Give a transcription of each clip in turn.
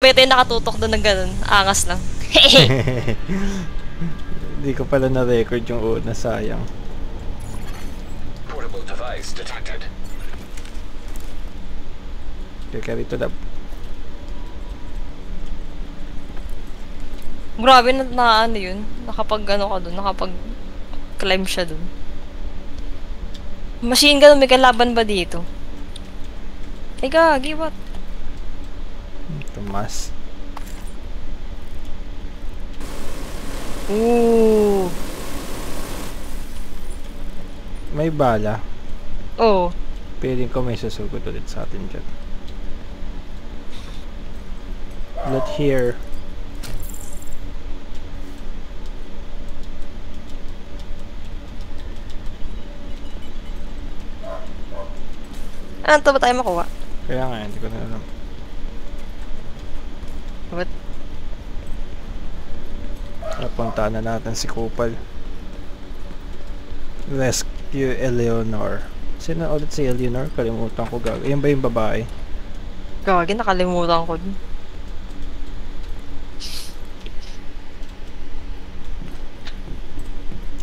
pa tayo nakatutok doon ng ganun. Angas lang. Hindi ko pala na-record yung una, sayang. Portable device detected. Kaya rito lab. Grabe na ano yun. Nakapag ano ka doon, nakapag climb siya doon. Machine gun, may kalaban ba dito? Ay gagi, what? Tomas. Ooh. May bala. Oh. Piling ko may susugod ulit sa atin dyan. Not here. Ano to ba tayo makuha? Kaya nga, hindi ko na alam. What? Napuntaan na natin si Kupal. Rescue Eleanor. Sino ulit si Eleanor? Kalimutan ko gag. Ayan ba yung babae? Gagi, nakalimutan ko din.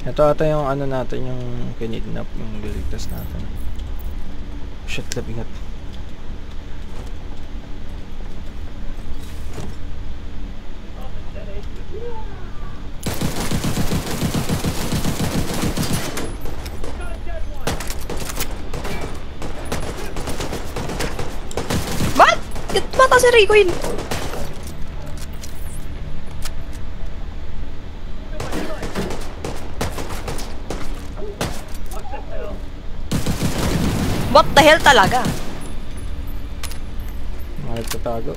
Ito ata yung ano natin, yung kinidnap, yung liligtas natin. Shit, labingat. What? Mata si Rico yun. What the hell talaga? Nagtatago.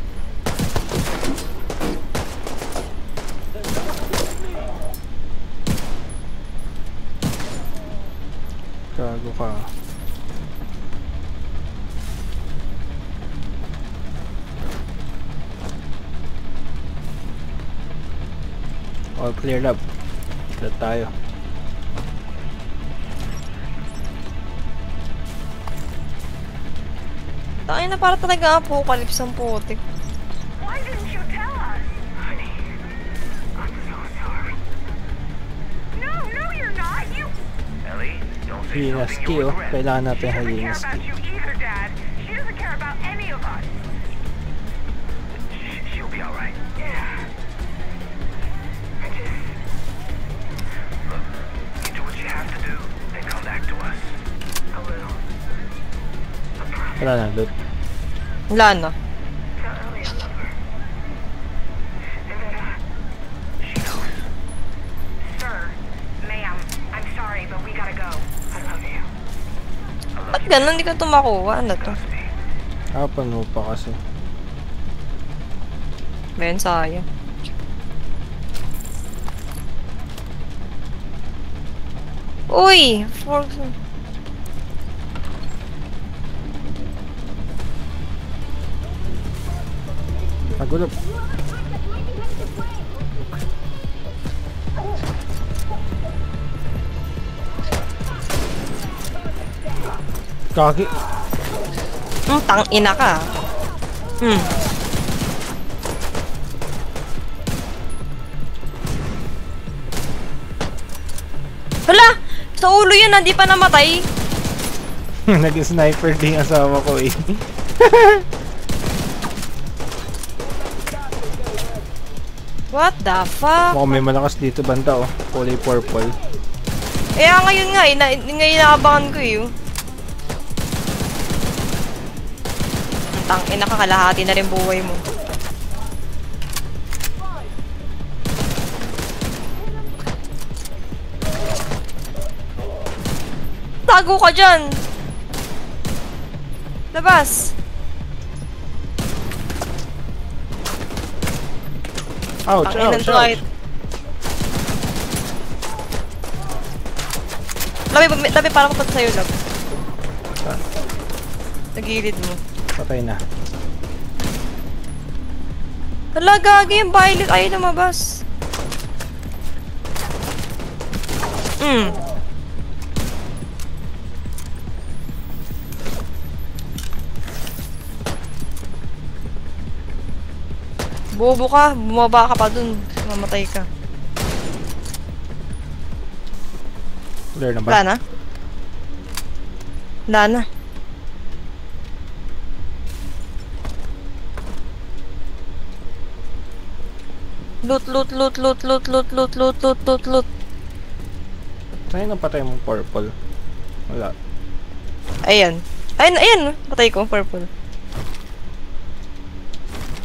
Gago ka. All clear lab. Lahat tayo. Tangin na para talaga apocalypse ang putik. Why didn't you tell us? Honey, I'm so sorry. No, you're not. You. Ellie, don't say Hyenas something key, you oh. regret. Kailangan She natin doesn't care hyenas about key. you either, Dad. She doesn't care about any of us. She'll be alright. Yeah. I just. Look, you do what you have to do, then come back to us. A little. I promise. Wala na, loot. Wala na. Tell Ellie I love her. And that She knows. Sir, ma'am, I'm sorry, but we gotta go. I love you. Ba't ganun? Hindi ka ito makuha. Ano to? Trust me. Pano pa kasi. Ben, sayang. Uy! Nagulog. Kaki. Tang-ina ka. Hala! Sa ulo yun, hindi pa namatay. Nag-sniper din asawa ko eh. What the fuck? Mukhang may malakas dito banda oh. Kulay purple. Ngayon nga ngayon nakabangan ko eh. Tang-ina ka, kalahati na rin buhay mo. Tago ka dyan! Labas! Ouch, Tang-inang ouch, light. ouch. Labi parang kapat sa'yo, lab. Saan? Nagilid mo. Patay na. Hala, gagi yung violet. Ayaw lumabas. Bobo ka. Bumaba ka pa dun. Mamatay ka. Clear na ba? Wala na? Wala na. Loot, loot, loot, loot, loot, loot, loot, loot, loot, loot, loot. Saan yung napatay mong purple? Wala. Ayan. Ayan, ayan. Patay ko, purple.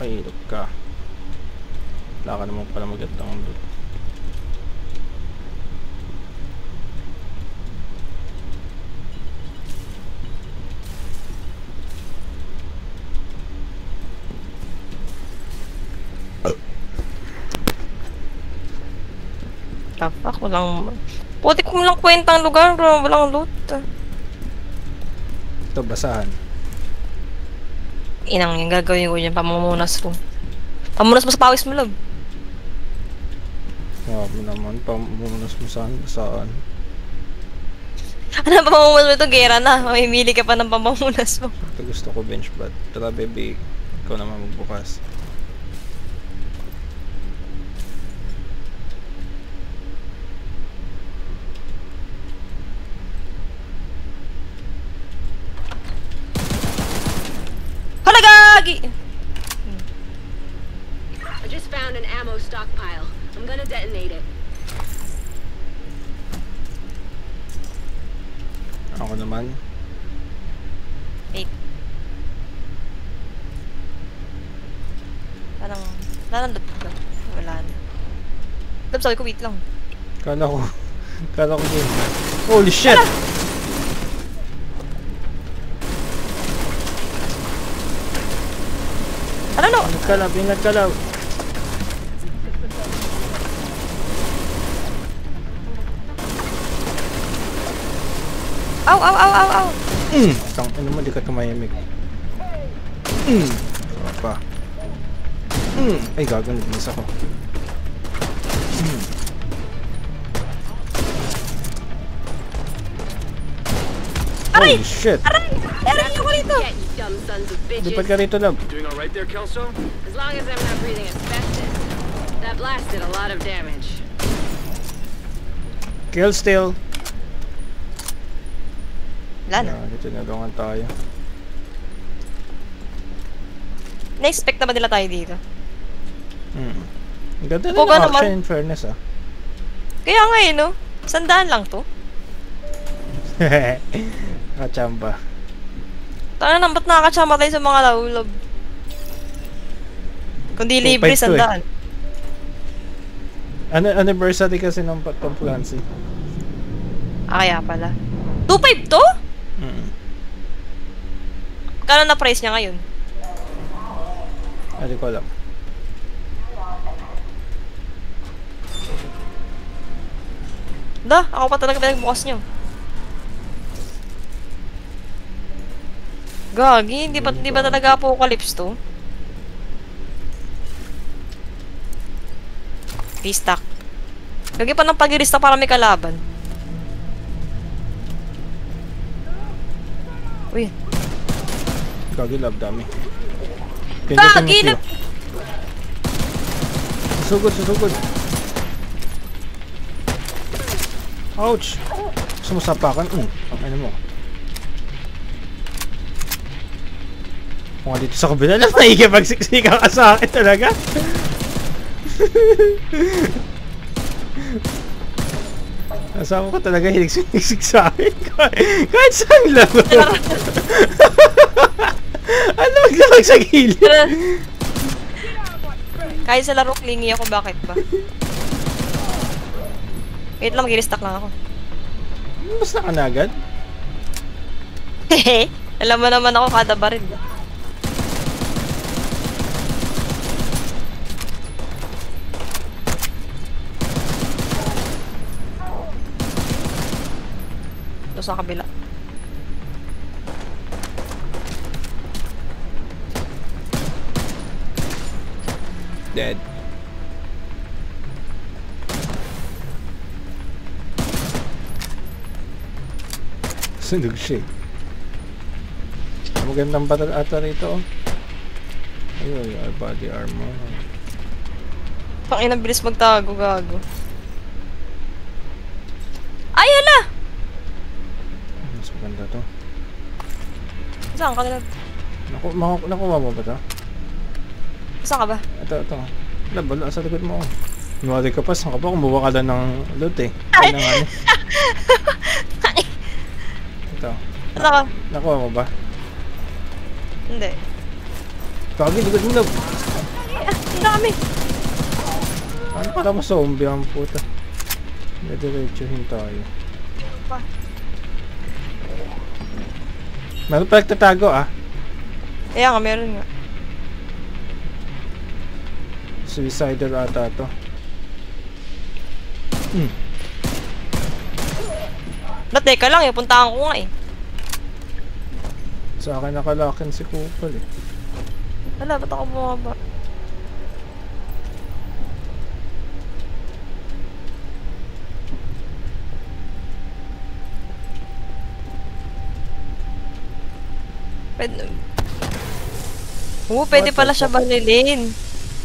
Pakilog ka. Wala ka naman pala magandang loot. Tapak, walang... Puti ko lang kwentang lugar, bro. Walang loot. Ito, basahan. Inang yung gagawin ko dyan, pamamunas ko. Pamunas mo sa pawis mo, love. Grabe naman, pamunas mo saan, basaan. Ano pamamunas mo ito? Gera na. Mamimili ka pa ng pamamunas mo. Ito gusto ko bench bat. Tara baby, ikaw naman magbukas. Hala, gagi! I just found an ammo stockpile. I'm gonna detonate it. Ako naman. Wait. Parang, nalandot ka. Wala na. Love, sabi ko, wait lang. Kala ko yun. Holy shit! Ano, no? Ingat ka lang. Ow, ow, ow, ow, ow! Tangin naman, di ka tumayamig. Pa. Ay, gago, nagmiss ako. Aray! Holy shit! Aray! Aray ako rito! Get, you dumb sons of Lipat bitches. ka rito, love. Doing all right there, Kelso? As long as I'm not breathing asbestos. That blast did a lot of damage. Kill still. Wala na. Dito nalungan tayo. Na-expect na ba nila tayo dito? Ang ganda Opo rin ba ng naman? option in fairness, ah. Kaya nga eh, no? 100 lang to. Kachamba. Tanga na, ba't nakakatsama tayo sa mga lawlab? Kundi libre, 2.5 to eh. 100. Anniversary kasi ng Tom Clancy. Ah, kaya pala. 2.5 to? Kano na price niya ngayon? Hindi ko alam. Da, ako pa talaga pinagbukas niyo. Gagi, di ba talaga apocalypse to? Restock. Gagi pa ng pag-restock para may kalaban. Uy. Gagi, love, dami. Gagi na! Susugod. Ouch! Sumusapakan. Ano mo? Kung dito sa kabila lang, nakikipagsiksika ka sa akin talaga. Nasama ko talaga hinigsik sa akin. Kahit saan lang. Ano maglamag sa gilid? Kahit sa laro, clingy ako, bakit ba? Wait lang, mag-restock lang ako. Mas na ka na agad? Hehe, alam mo naman ako kada baril. Ito sa kabila. Dead. Sunog siya eh. Magandang battle ata rito oh. Ayun, body armor. Pangina, bilis magtago, gago. Ay, hala! Mas maganda to. Saan ka nila? Nakuha mo ba to? Saan ka ba? Ito. Wala, sa likod mo. Nuwari ka pa, saan ka ba? Kumuha ka lang ng loot eh. Ay! Ano. Ito. Saan ka? Nakuha mo ba? Hindi. Kagi, likod mo na. Ang dami! Ano para mo zombie ang puta? Diretsuhin tayo. Meron pa nagtatago ah. Kaya nga, meron nga. Suicidal ata to. Teka lang, puntahan ko nga eh. Sa akin nakalakin si Kupal eh. Wala, ba't ako bumaba? Pwede... pwede What pala the siya fuck? balilin.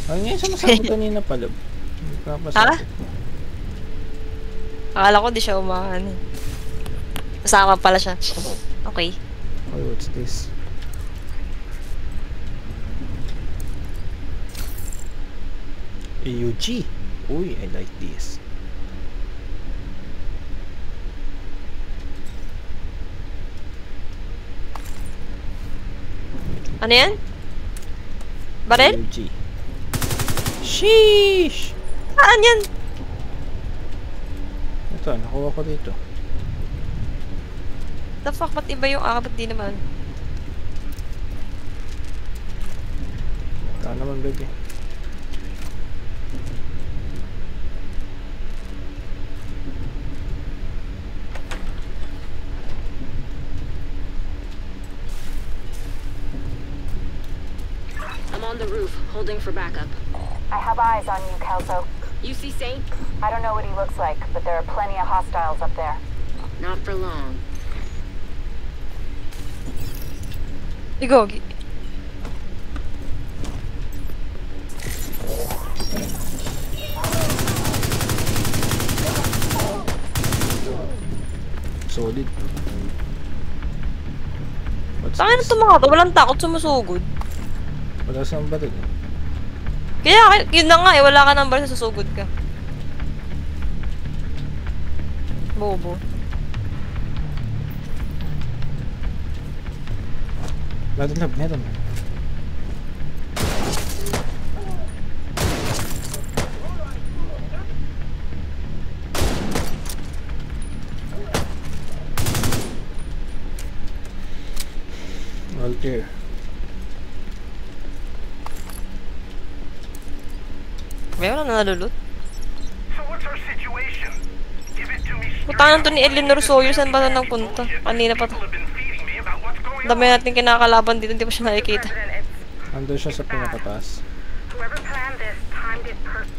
Ano nga yung sumasabi kanina pala? Hindi pa Ha? pasok. Akala ko di siya umahan eh. Kasama pala siya. Okay. Oh, what's this? AUG. Uy, I like this. Ano yan? Barel? AUG. Sheesh! Saan yan? Ito, nakuha ko dito. The fuck, ba't iba yung ba't di naman? Ito naman, baby. I'm on the roof, holding for backup. I have eyes on you, Kelso. You see Saint? I don't know what he looks like, but there are plenty of hostiles up there. Not for long. Igogi. Solid. What's Saan na this? itong mga to? Walang takot, sumusugod. Wala siyang baril. Kaya, yun na nga eh, wala ka ng bar, susugod ka. Bobo. Meron. All clear. Meron na nalulot. So what's our situation? Give it to me straight. Putanan to ni Eleanor Sawyer, saan ba na nagpunta? Kanina pa to. People have been feeding me about what's going on. Dami natin kinakalaban dito, hindi pa siya nakikita. President, it's Andun siya sa pinakataas. whoever planned this timed it perfect.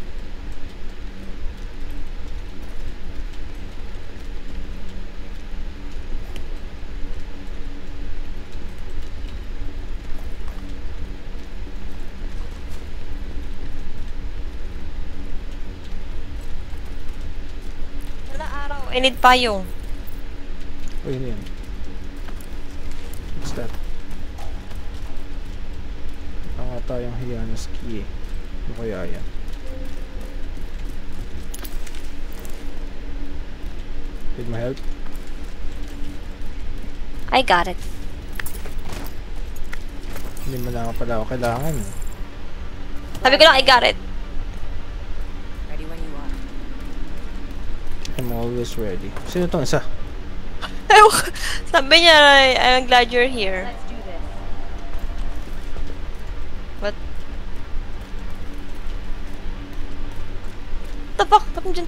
Wala araw. I need payong. Uy, ano yan? What's that? Ang ata yung Hiyano ski eh. Ano kaya yan? Need my help? I got it. Hindi mo lang pala ako kailangan eh. Sabi ko lang, I got it. Ready when you are. I'm always ready. Sino tong isa? Ewan ko. Sabi niya, I'm glad you're here. Let's do this. What? The fuck? Tapos dyan.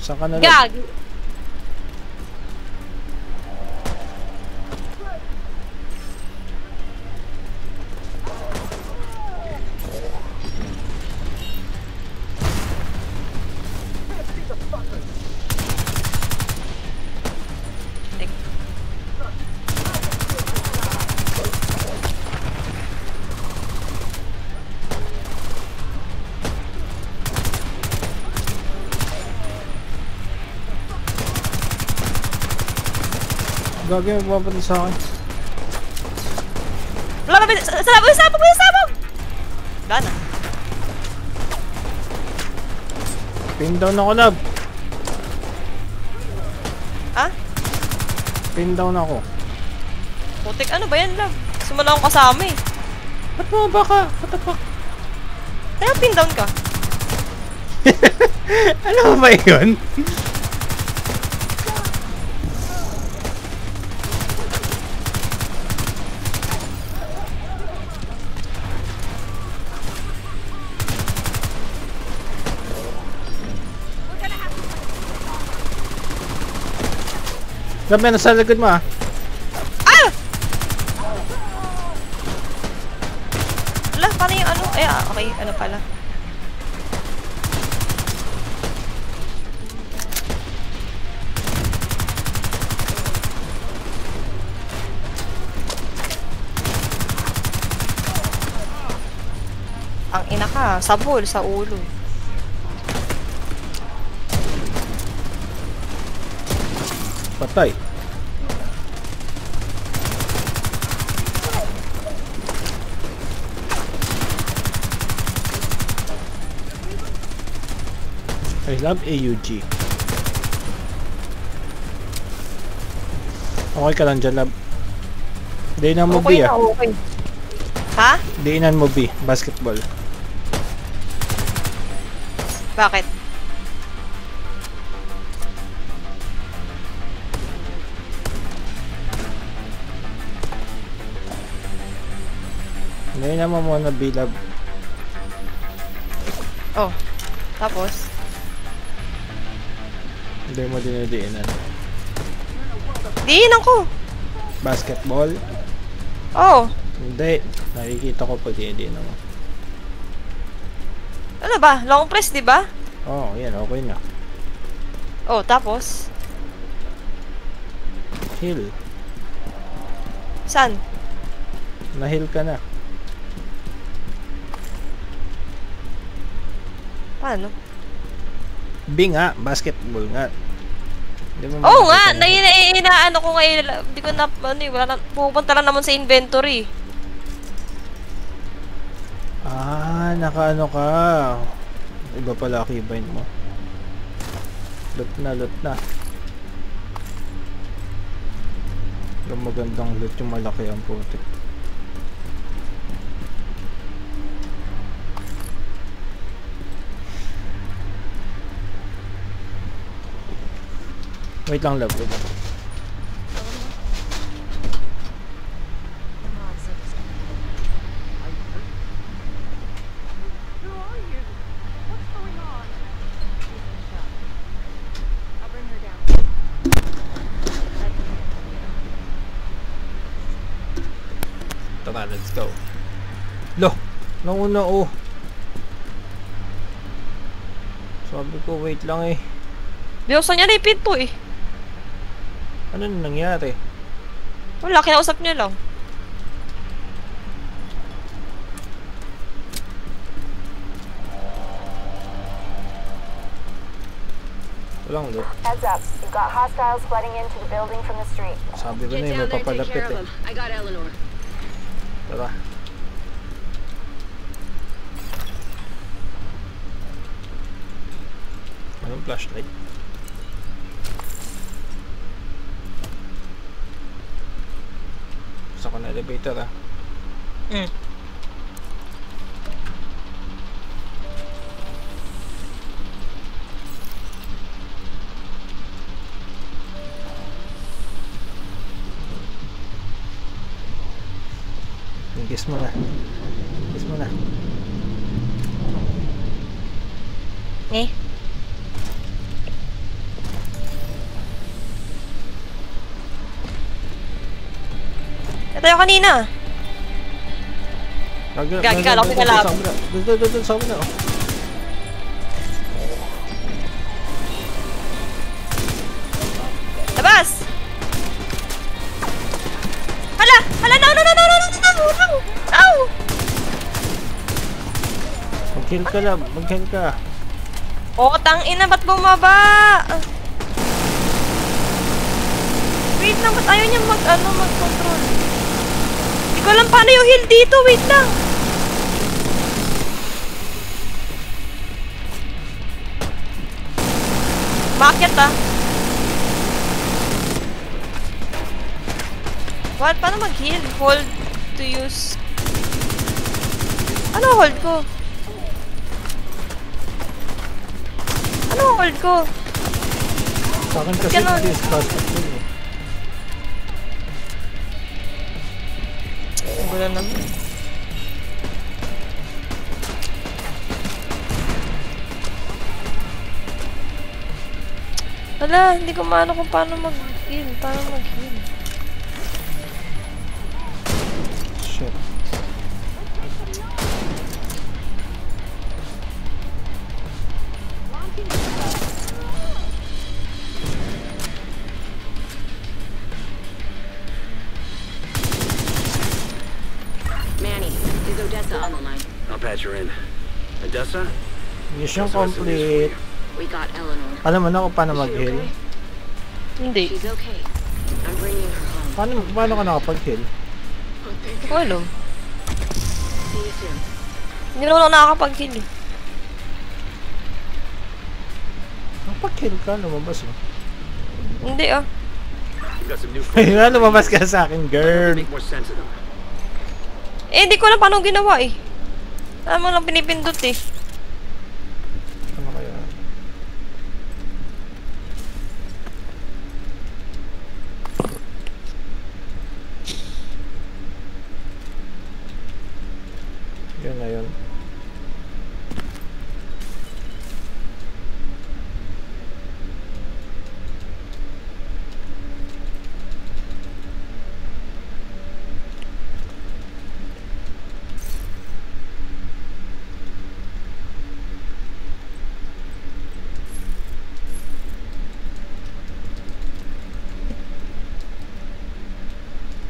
Saan ka na lang? Gag! Gagawin mo ba sa akin? Wala ba? Sabog! Wala na. Pin down ako, love. Ha? Pin down ako. Putik, ano ba yan, love? Sumala akong kasama eh. Ba't bumaba ka? What the fuck? Kaya pin down ka. Ano ba yun? Love, nasa likod mo ah. Ah! Wala, paano yung ano? Ay, okay, ano pala. Ang ina ka, sabol sa ulo. Patay. I love AUG. Okay ka lang dyan, love. Diinan mo Okay B na, ah. okay. Ha? Diinan mo B. Basketball. Bakit? Diinan mo muna B, love. Oh, tapos? Hindi mo dinidiinan. Diinan ko. Basketball? Oh, Hindi. Nakikita ko pag dinidiinan mo. ano ba? Long press, di ba? Oh, yan. Okay na. Oh, tapos? Heal. Saan? Na-heal ka na. Paano? B nga. Basketball nga. Hindi mo Oo makikita nga, na- inaano ko ngayon. Hindi ko na, ano eh, wala na, pupunta lang naman sa inventory. Ah, nakaano ka. Iba pala keybind mo. Loot na. Yung magandang loot, yung malaki ang puti. Wait lang, love. Wait lang. Who are you? What's going on? I'll bring her down. Tara, let's go. Lo! Nauna oh. Sabi ko, wait lang eh. Biyosan niya na yung pinto eh. Ano na nangyari? Wala, kinausap niya lang. Walang loot. Heads up. You've got hostiles flooding into the building from the street. Sabi ko na Get eh, down may there, take papalapit care of eh. him. I got Eleanor. Tara. Anong flashlight? Gusto ko na elevator ah. Mm. Kiss mo na. Kiss mo na. Eh? Ito yung kanina. Gagi ka lang, pinalap. Doon, sa kabila. Oh. Labas! Hala! Hala! No! Ow! Mag-heal ka lang. Mag-heal ka. Oh, tangina, ba't bumaba? Wait lang. Ba't ayaw niya mag-control? Hindi ko alam paano yung heal dito. Wait lang. Maakyat ah. What? Paano mag-heal? Hold to use. Ano hold ko? Ano hold ko? Sa akin kasi Ganon. discard ko eh. Wala naman. Wala, hindi ko maano kung paano mag-heal. Paano mag-heal? Shit. Manny, is Odessa on the line? I'll patch her in. Odessa? Mission complete. We got Eleanor. Alam mo na kung paano Is she mag-heal? okay? Hindi. She's okay. I'm bringing her home. Paano ka nakapag-heal? Hindi ko alam. See you soon. Hindi naman ako nakakapag-heal eh. Nakapag-heal ka, lumabas mo. Hindi ah. We've got some new Ayun, lumabas ka sa akin, girl. Make more sense of them. Eh, hindi ko alam paano ginawa eh. Alam mo lang pinipindot eh. Ano kaya? Yun na yun.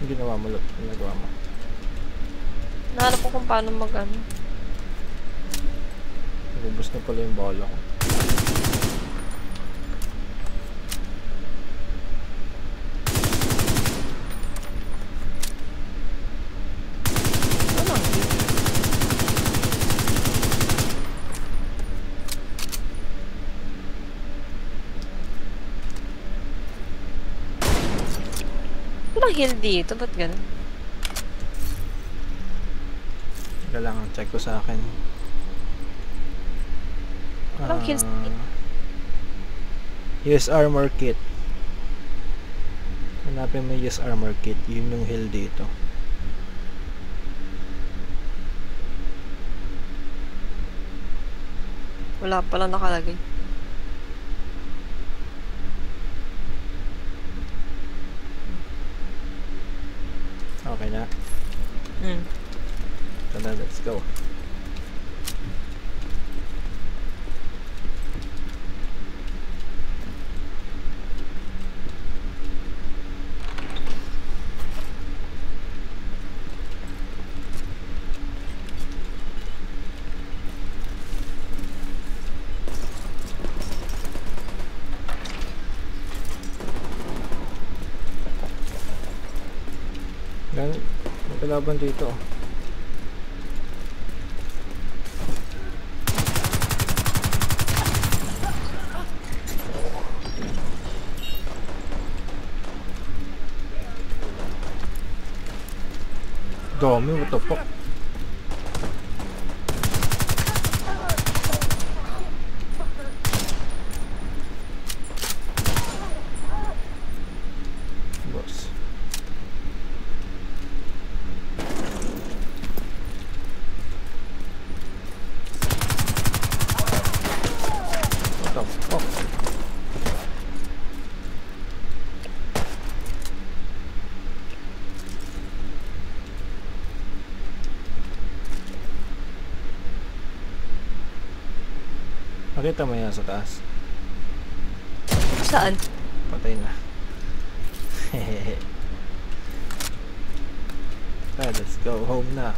Yung ginawa mo, Lot. Yung nagawa mo. Nahanap ko kung paano mag-ano. Ubus na pala yung bola ko. Ano? Walang heal dito. Ba't ganun? Kailangan check ko sa akin. Walang kills. Use armor kit. Hanapin mo yung use armor kit. Yun yung heal dito. Wala pala nakalagay. Okay na. So now let's go. Yan, may kalaban dito. Dami, what the fuck? Boss. What the fuck? Nakita mo yan sa taas? Saan? Patay na. Hehehe. Let's go home na.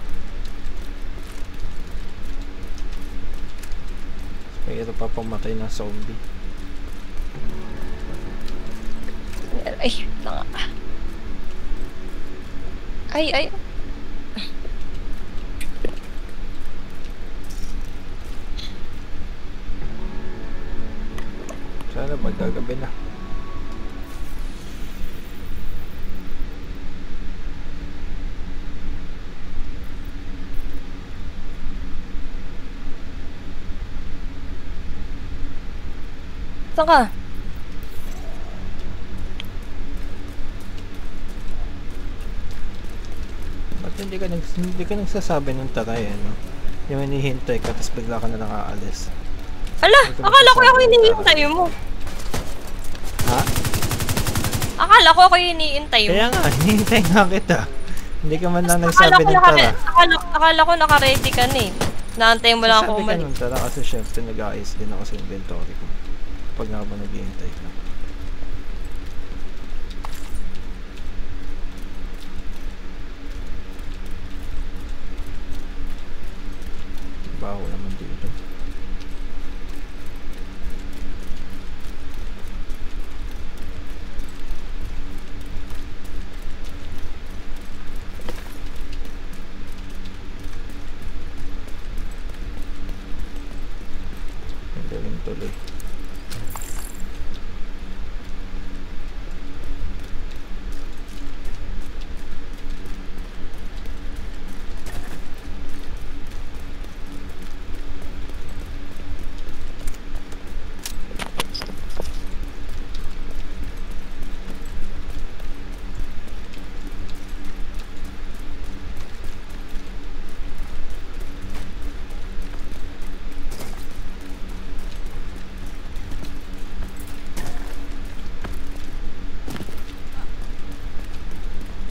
May ito pa pamatay na zombie. Ay, lang. Ay, ay. Sana magkagabi na. Saan ka? Ba't hindi ka nagsasabi ng taray, ano? Yung hinihintay ka, tapos bigla ka na lang aalis. Ala, Hindi ko akala ko masasabi ako ng hinihintay mo. Ha? Akala ko ako hinihintay mo. Kaya nga, hinihintay nga kita. Hindi ka man lang Akala nagsabi ko ng tara. akala ko naka-ready ka na eh. Naantay mo lang ako Sabi ka umalik. ng tara kasi syempre nag-aayos din ako sa inventory ko. Pag nga ba naghihintay ka. Baho naman dito. Ang galing tuloy.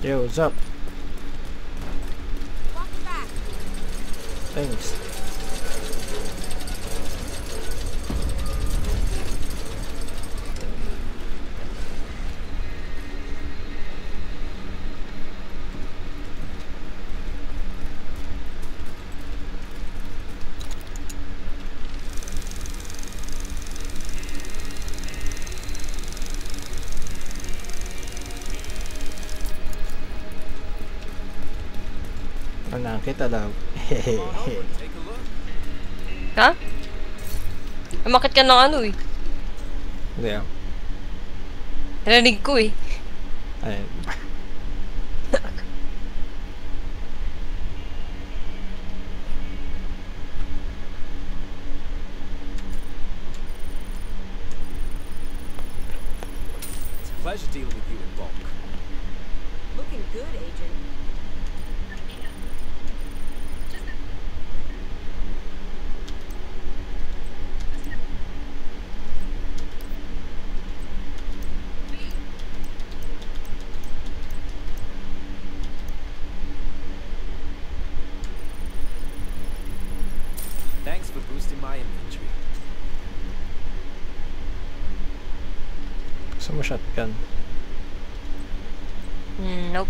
Yo, what's up? Thanks. Nakita daw. Hehehe. Ha? Umakit ka ng ano eh. Hindi ah. Narinig ko eh. Ayun. It's a pleasure dealing with you in bulk. Looking good, Agent. Thanks for boosting my inventory. Gusto mo shotgun? Nope.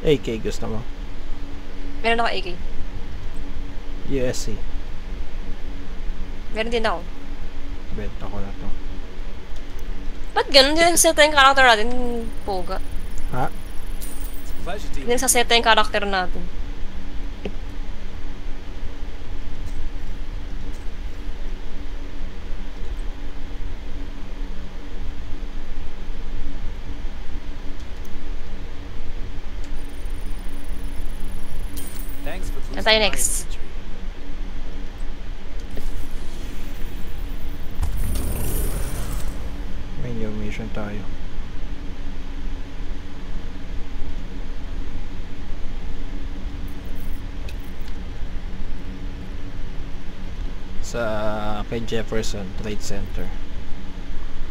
AK gusto mo? Meron ako AK. USC. Meron din ako. Benta ko na to. Ba't ganun? Hindi nagsaseta yung character natin. Poga. Ha? It's a pleasure Hindi dealing. nagsaseta yung character natin. Thanks for boosting tayo my next? inventory. May new mission tayo. Sa kay Jefferson Trade Center.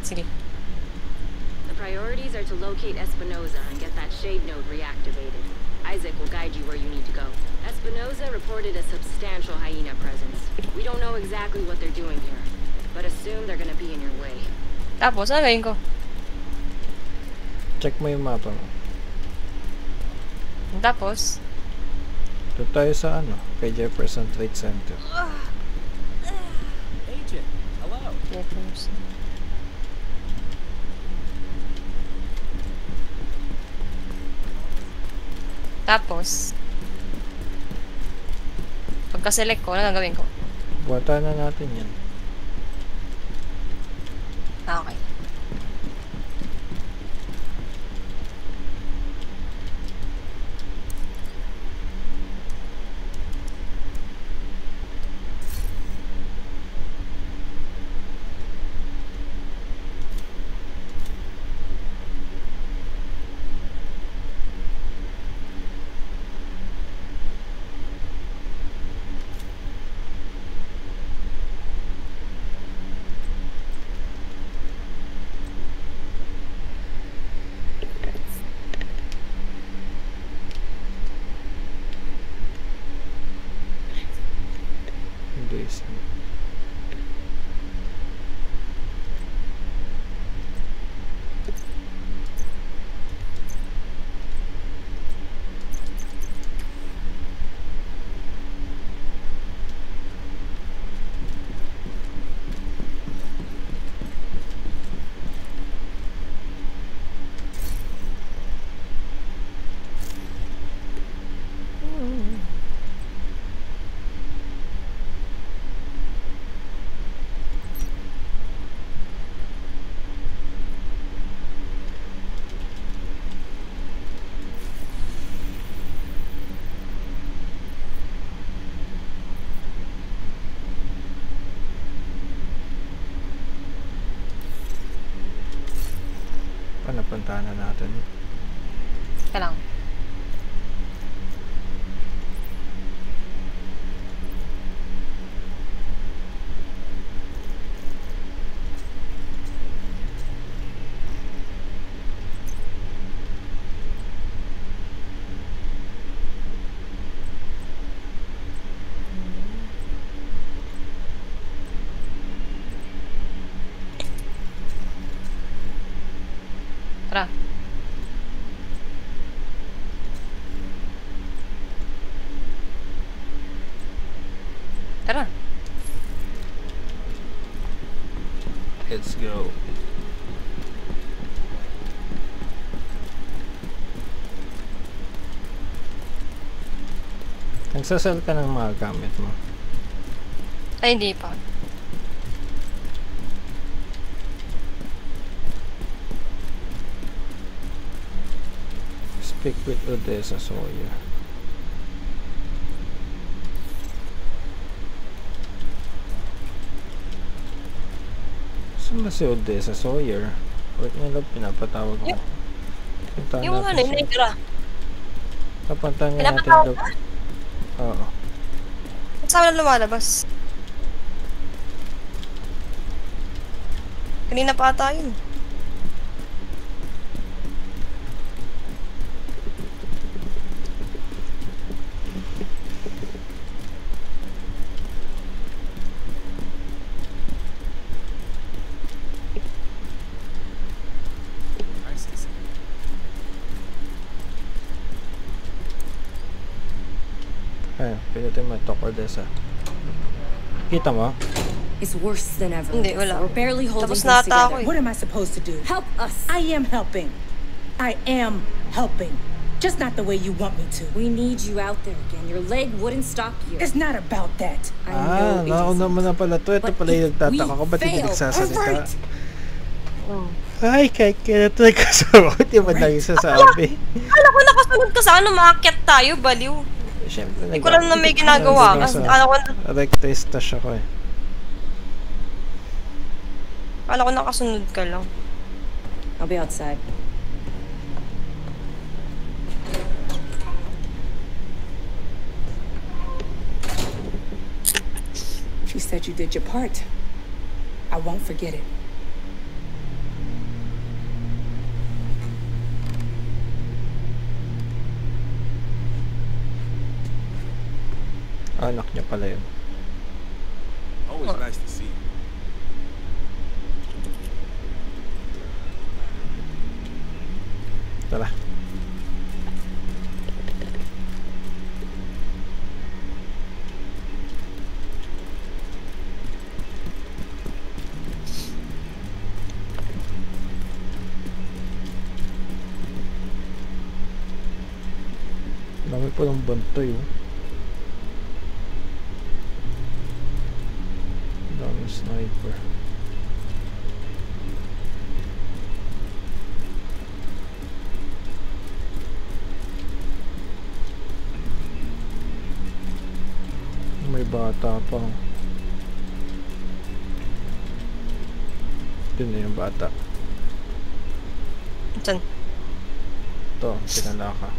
Sige. The priorities are to locate Espinoza and get that shade node reactivated. Isaac will guide you where you need to go. Espinoza reported a substantial hyena presence. We don't know exactly what they're doing here, but assume they're gonna be in your way. Tapos, ano gawin ko? Check mo yung mapa mo. Tapos, Doon tayo sa ano, kay Jefferson Trade Center. Agent, hello. Jefferson. Tapos, pagka-select ko, ano gagawin ko? Buwata na natin yan. Okay. Hinduism. Napuntahan na natin. Teka lang. Tara. Tara. Let's go. Nagsasell ka ng mga gamit mo. Ay, hindi pa. Speak with Odessa Sawyer. Saan ba si Odessa Sawyer? Ba't nga lang pinapatawag mo? Puntahan Yung natin ano, siya. negra. Papuntahan nga natin Pinapatawag daw. ka? Oo. Saan na lumalabas? Kanina pa ata yun. Nice to see you. Ayun, pinutin mo ito, Odessa. Kita mo? It's worse than ever. Hindi, wala. We're barely holding Tapos things na ata ako together. eh. What am I supposed to do? Help us. I am helping. I am helping. Just not the way you want me to. We need you out there again. Your leg wouldn't stop you. It's not about that. I know it nauna isn't. mo na pala to. Ito But pala yung if nagtataka ko. we Ba't hindi fail, nagsasalita? alright. Ay, kahit kailan ito nagkasama ko. Di ba nagsasabi? Akala ko nakasunod ka sa ano, maakyat tayo, baliw. Siyempre, Hindi ko alam na may ginagawa ka. Akala ko Recto-stash ako eh. nakasunod ka lang. I'll be outside. She said you did your part. I won't forget it. Anak niya pala yun. Always nice to see you. Tara. pa ng bantay, oh. Daming sniper. May bata pa. Yun na yung bata. Saan? Ito, pinalaka.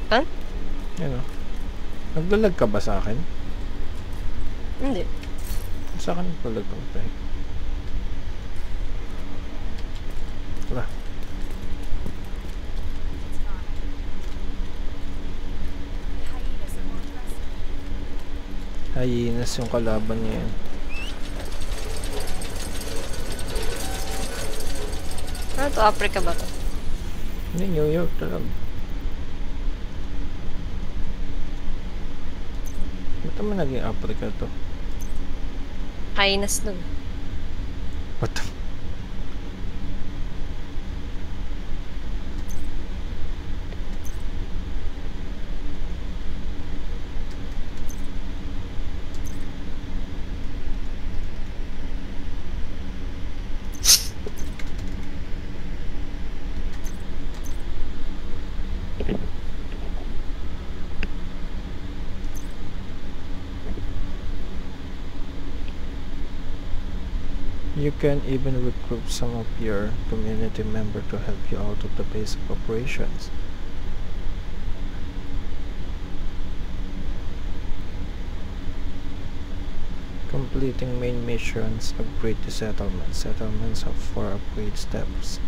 Saan? Yan o. Naglalag ka ba sa akin? Hindi. Sa akin naglalag ka ba? Wala. Hyenas yung kalaban niya yan. Ano to? Africa ba to? Hindi, New York talaga. Ba't naman naging Africa to? Kainas dun. What the? You can even recruit some of your community member to help you out of the base of operations. Completing main missions, upgrade the settlement. Settlements have 4 upgrade steps.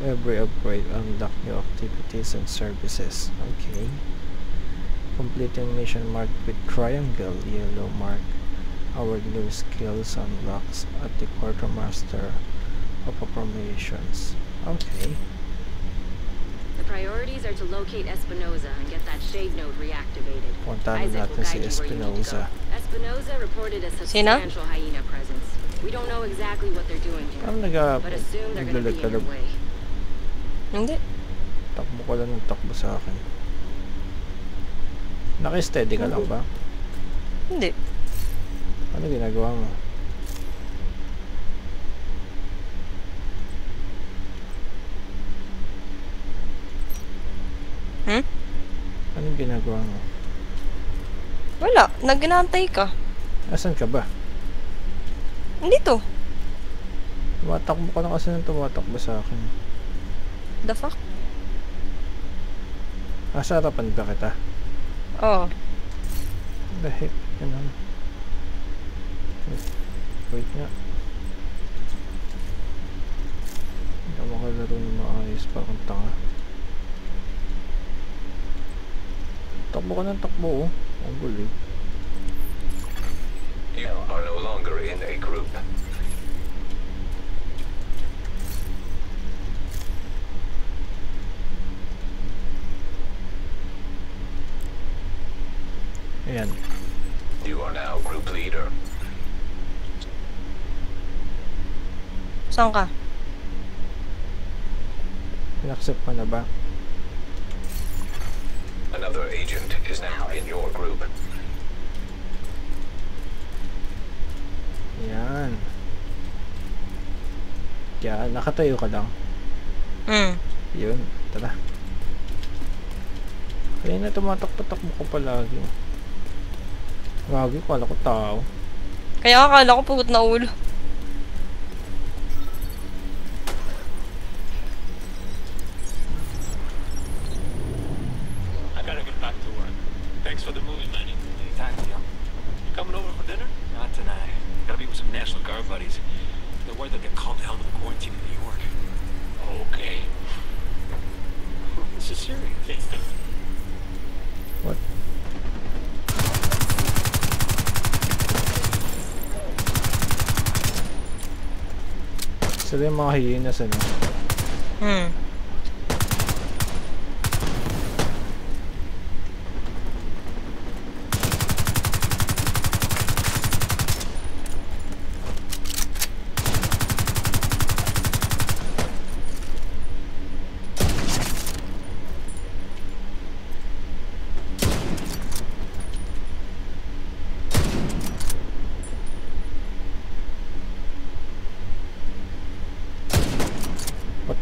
Every upgrade unlock new activities and services. Okay. Completing mission marked with triangle, yellow mark. Our new skills unlocks at the quartermaster of operations. Okay. The priorities are to locate Espinoza and get that shade node reactivated. Puntahan Isaac natin will si guide you where you need to go. Espinoza. Espinoza reported a substantial hyena presence. We don't know exactly what they're doing here, Parang but assume they're gonna be in your naglalag-talag. way. Hindi. Takbo ko lang ng takbo sa akin. Naka-steady ka lang ba? Hindi. Ano ginagawa mo? Anong ginagawa mo? Wala. Nag-inaantay ka. Asan ka ba? Dito. Tumatakbo ka na kasi nang tumatakbo sa akin. The fuck? Sa harapan ba kita? Oh. The heck? Ano? Wait nga. Hindi ako makalaro ng maayos. Parang tanga. Takbo ka ng takbo, oh. Ang gulig. You are no longer in a group. Ayan. You are now group leader. Saan ka? In-accept mo na ba? Another agent is now in your group. Ayan. Yan. Nakatayo ka lang. Yun. Tara. Kaya na tumatakbo-takbo ko palagi. Gagi ko, kala ko tao. Kaya akala ko pugot na ulo. I gotta get back to work. Thanks for the movie, Manny. Anytime, yo. You coming over for dinner? Not tonight. Gotta be with some National Guard buddies. They're worried they'll get called to hell to the quarantine in New York. Okay. This is serious. What? Sila yung mga hyenas, ano?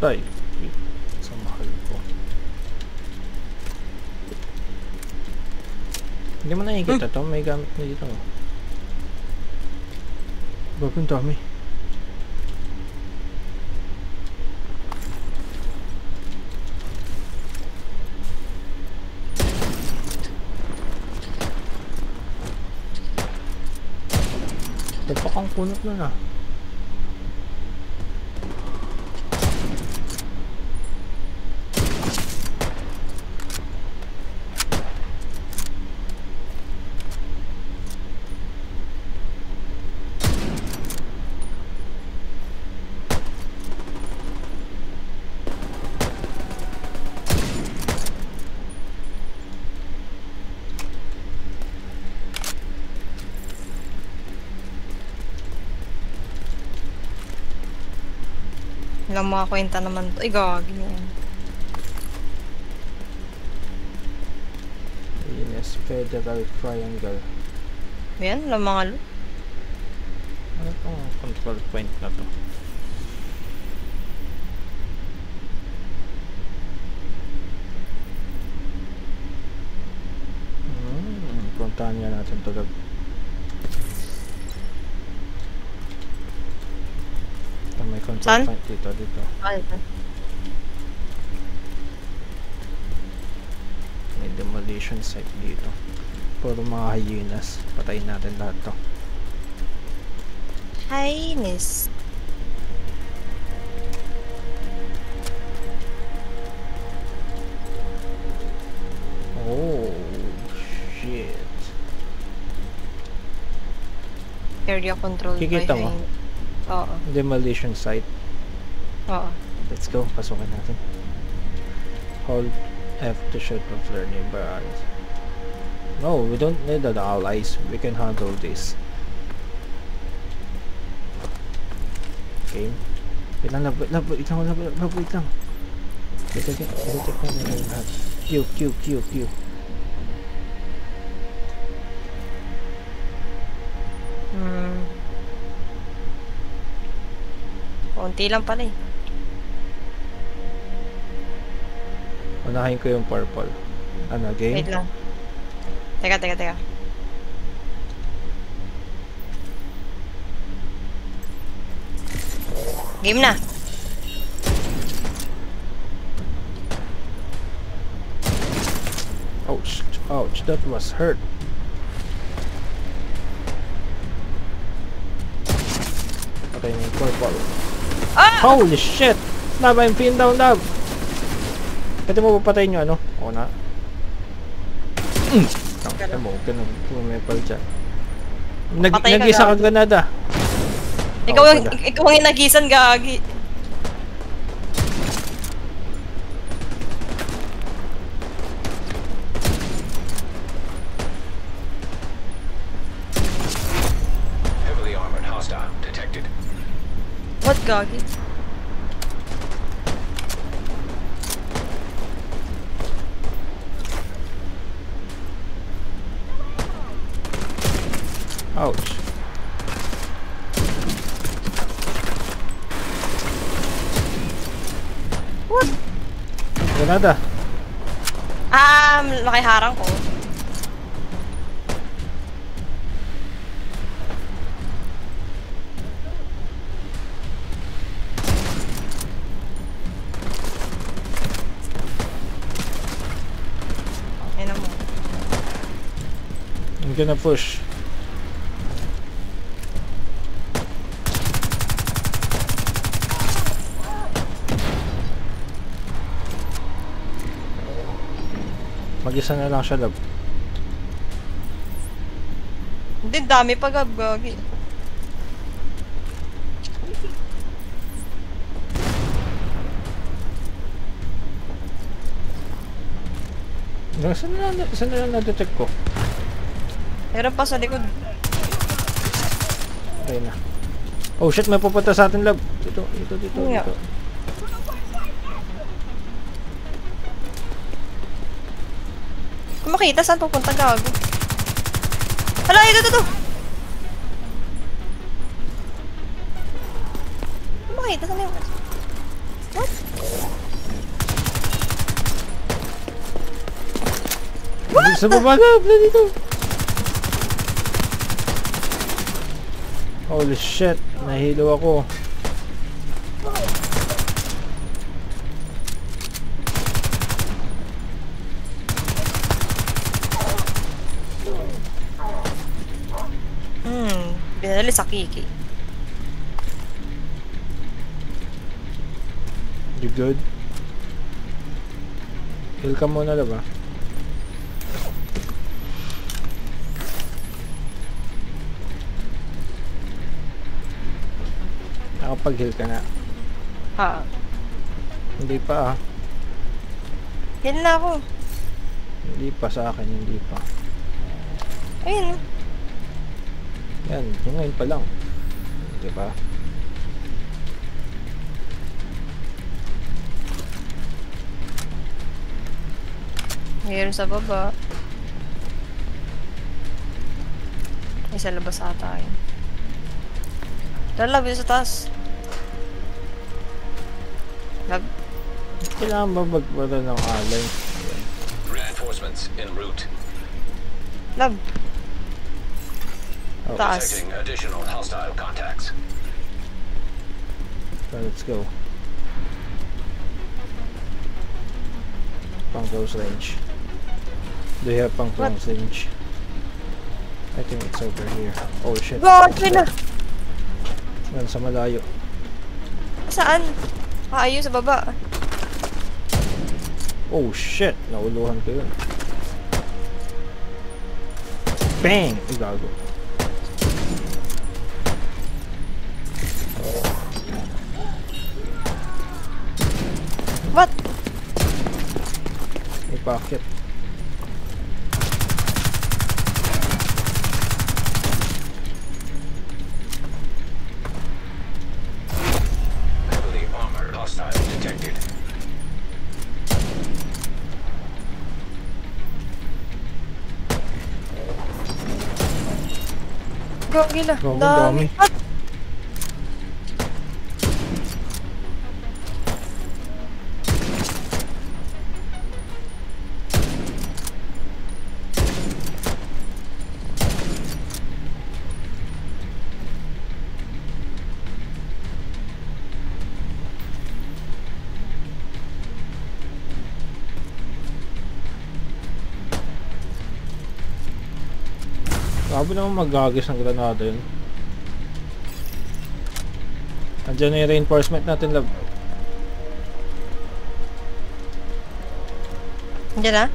Ay, sa mahal ko. Hindi mo nakikita to, may gamit na dito. Bagong dami. Tapakang punot na na. Ilang mga kwenta naman to. Ay, gagi yan. Yes, Federal Triangle. Yan, ilang mga loot. Ano itong control point na to? Puntahan nga natin to. May control Saan? point dito. May demolition site dito. Puro mga hyenas. Patayin natin lahat to. Highness. Oh, shit. Area control Kikita by mo? highness. Oo. Demolition site. Oo. Let's go. Pasukin natin. Hold F to shoot the flare nearby. No, we don't need the allies. We can handle this. Okay. Wait lang. Wait lang. Wait lang. Q. Konti lang pala eh. Unahin ko yung purple. Ano, game? Wait lang. Teka. Game na. Ouch, that was hurt. Patay na yung purple. Ah! Holy shit! Lab, I'm pinned down, lab! Pwede mo papatayin yung ano? Oo na. Tangka mo, ganun. Pumepal dyan. Nag-isa ka granada. Ikaw ang nagisan, gagi. Heavily armored hostile detected. What, gagi? Ouch. What? Granada. Nakiharang ko. Ayun mo. I'm gonna push. Mag-isa na lang siya, lab. Hindi, dami pa, gagi. Saan na lang na-detect ko? Meron pa sa likod. Okay na. Oh shit, may pupunta sa atin, lab. Dito. Yeah. Kung makita, saan pupunta, gago? Hala, ito! Kung makita, saan yun? What? Sa baba na! Dito! Holy shit! Nahilo ako. Binali sa Kiki. You good? Heal ka muna na ba? Nakapag-heal ka na? Ha? Hindi pa ah. Heal na ako. Hindi pa sa akin, hindi pa. Ayun. Yan, yung ngayon pa lang. Diba? Mayroon sa baba. May sa labas ata yun. Lab, yun sa taas. Lab. Kailangan ba magbara ng alay? Reinforcements en route. Lab. Oh. Taas. Detecting additional hostile contacts. So let's go. Pang close range. Do you have pang close range? I think it's over here. Oh shit. God, yun na! Yan, sa malayo. Saan? Ayun sa baba. Oh shit! Nauluhan ko yun. Bang! Ay, gago. What? May pocket. Heavily armored hostile detected. Gagi na. Gago, dami. What? Grabe naman magagis ng granada yun. Andiyan na yung reinforcement natin, love. Andiyan na?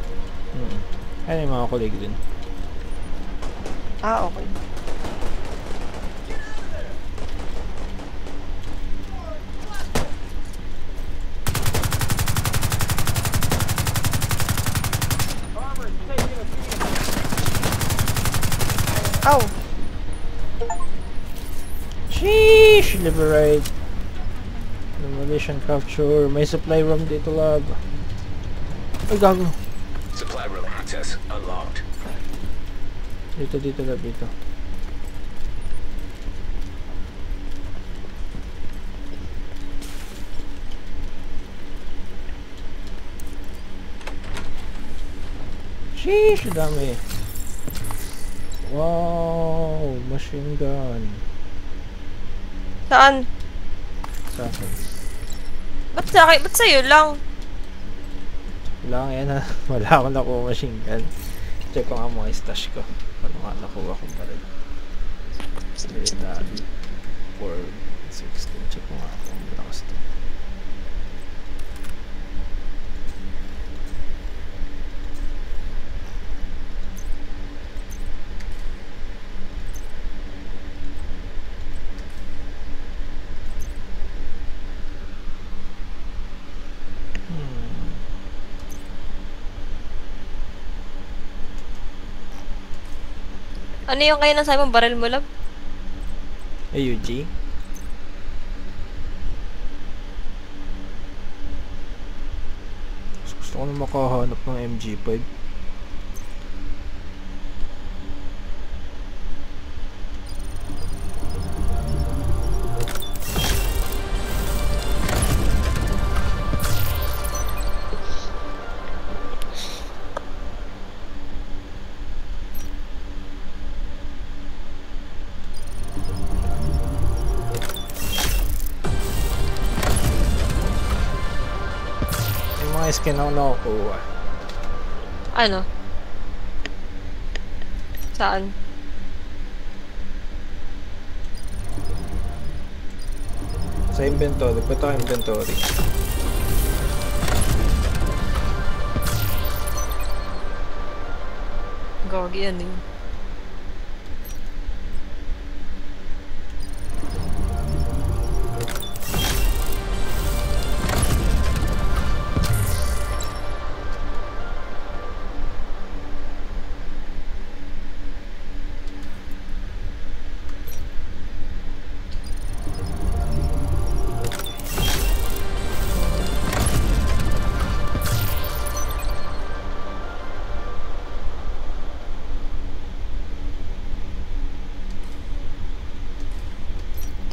Ayun yung mga colleague din. Ah, okay. Ow! Sheesh! Liberate! Demolition capture. May supply room dito, love. Ay, gago. Supply room access unlocked. Dito, love, dito. Sheesh! Dami. Wow! Machine gun. Saan? Sa akin. Ba't sa akin? Ba't sa'yo lang? Wala nga yan ha. Wala akong nakuha machine gun. Check ko nga mga stash ko. Paano nga nakuha ko pa rin. Military. 416. Check ko nga kung malakas to. Ano yung kayo ng sabi mong barrel mo, love? AUG? Gusto ko na makahanap ng MG5. skin ako nakukuha. Ano? Saan? Sa inventory. Punta ka inventory. Gogi, ano yun?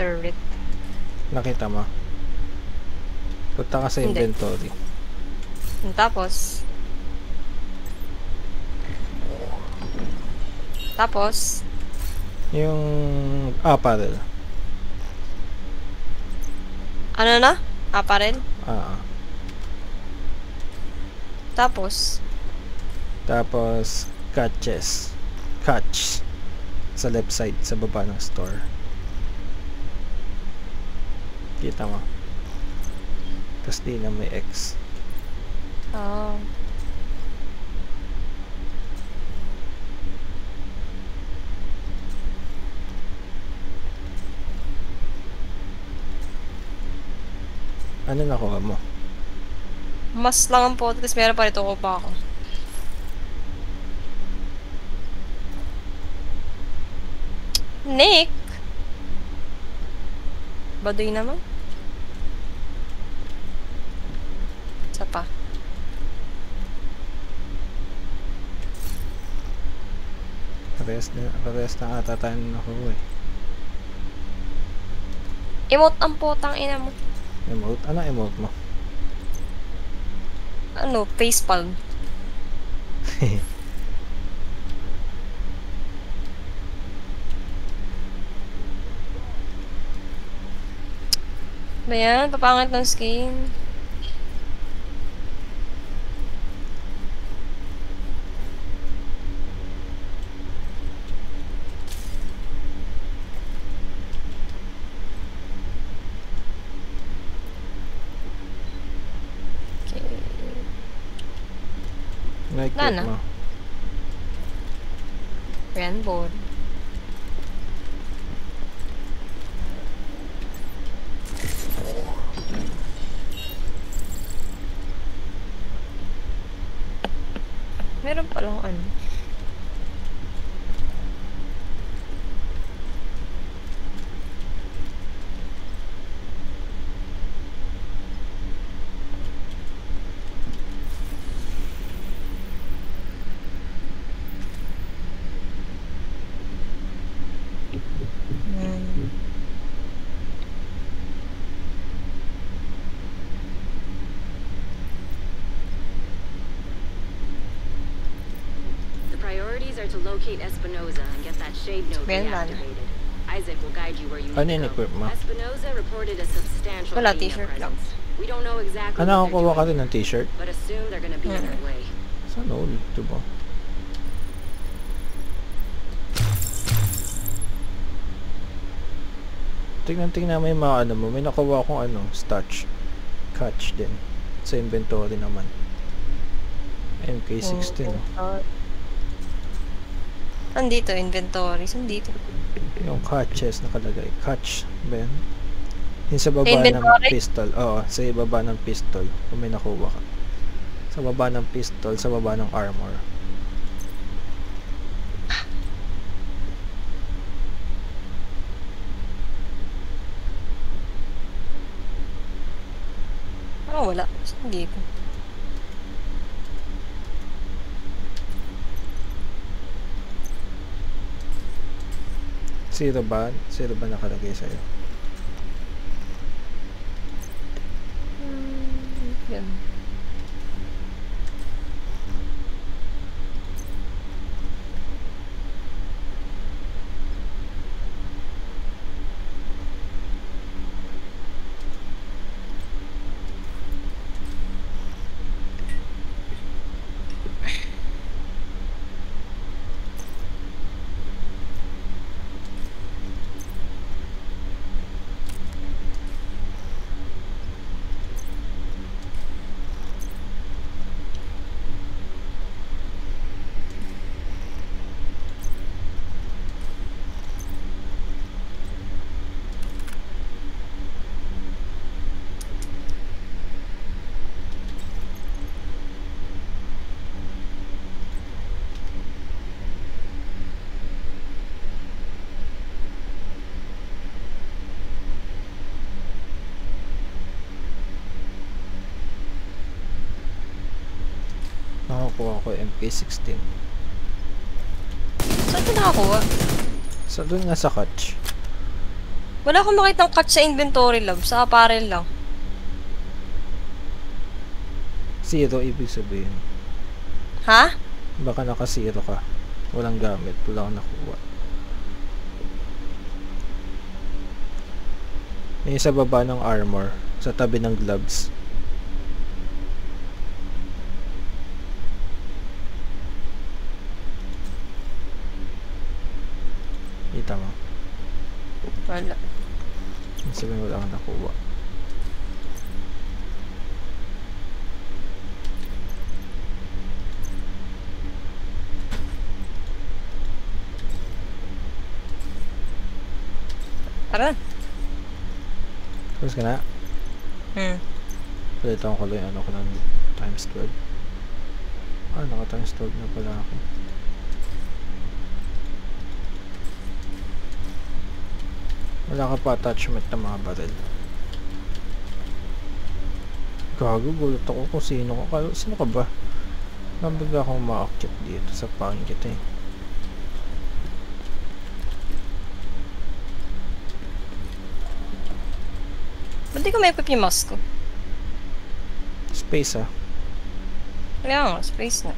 Turret. Nakita mo? Punta ka sa Hindi. inventory. Tapos? Tapos? Yung apparel. Ano na? Apparel? Ah. Tapos? Tapos, catches. Catch. Sa left side, sa baba ng store. Kita mo? Tapos di na may X. Oh. Ano nakuha mo? Mas lang ang po, tapos meron pa rito ko pa ako. Nick! Baduy naman. Isa pa. Parehas na ata tayo nakuha eh. Emote ang putang ina mo. Emote? Ano emote mo? Ano? Facepalm. Ba yan? Papangit ng skin. Like mo. Rainbow. Meron palang ano. To locate Espinoza and get that shade node reactivated. Isaac will guide you where you need to go. Espinoza reported a substantial t-shirt lang. We don't know exactly ano, kuha ka rin ng t-shirt? but assume they're gonna be on their way. Sana ulit, diba? Tingnan mo yung mga ano mo. May nakuha akong ano, starch. Catch din. Sa inventory naman. MK16. Nandito, inventory. Nandito. Yung catches nakalagay. Catch. ba yan? Yung sa baba ng pistol. Oo, sa baba ng pistol. Kung may nakuha ka. Sa baba ng pistol, sa baba ng armor. Oh, wala. Nandito. Zero ba? Zero ba nakalagay sa'yo? Yan. nakakuha ko MP16. Saan ka nakakuha? So, doon nga sa catch. Wala akong makitang catch sa inventory lab. Sa apparel lang. 0 ibig sabihin. Ha? Baka naka-0 ka. Walang gamit. Wala akong nakuha. May sa baba ng armor. Sa tabi ng gloves. Kita mo. Wala. Sabihin wala akong nakuha. Tara. Tapos ka na? Palitan ko lang yung ano ko ng times 12. Ah, naka times 12 na pala ako. Wala ka pa attachment ng mga barrel. Gago, gulat ako kung sino ka. Sino ka ba? Nabigla akong maakyat dito sa pangin kita eh. Ba't di ko may equip yung mask ko? Space ah. Kaya nga, space na.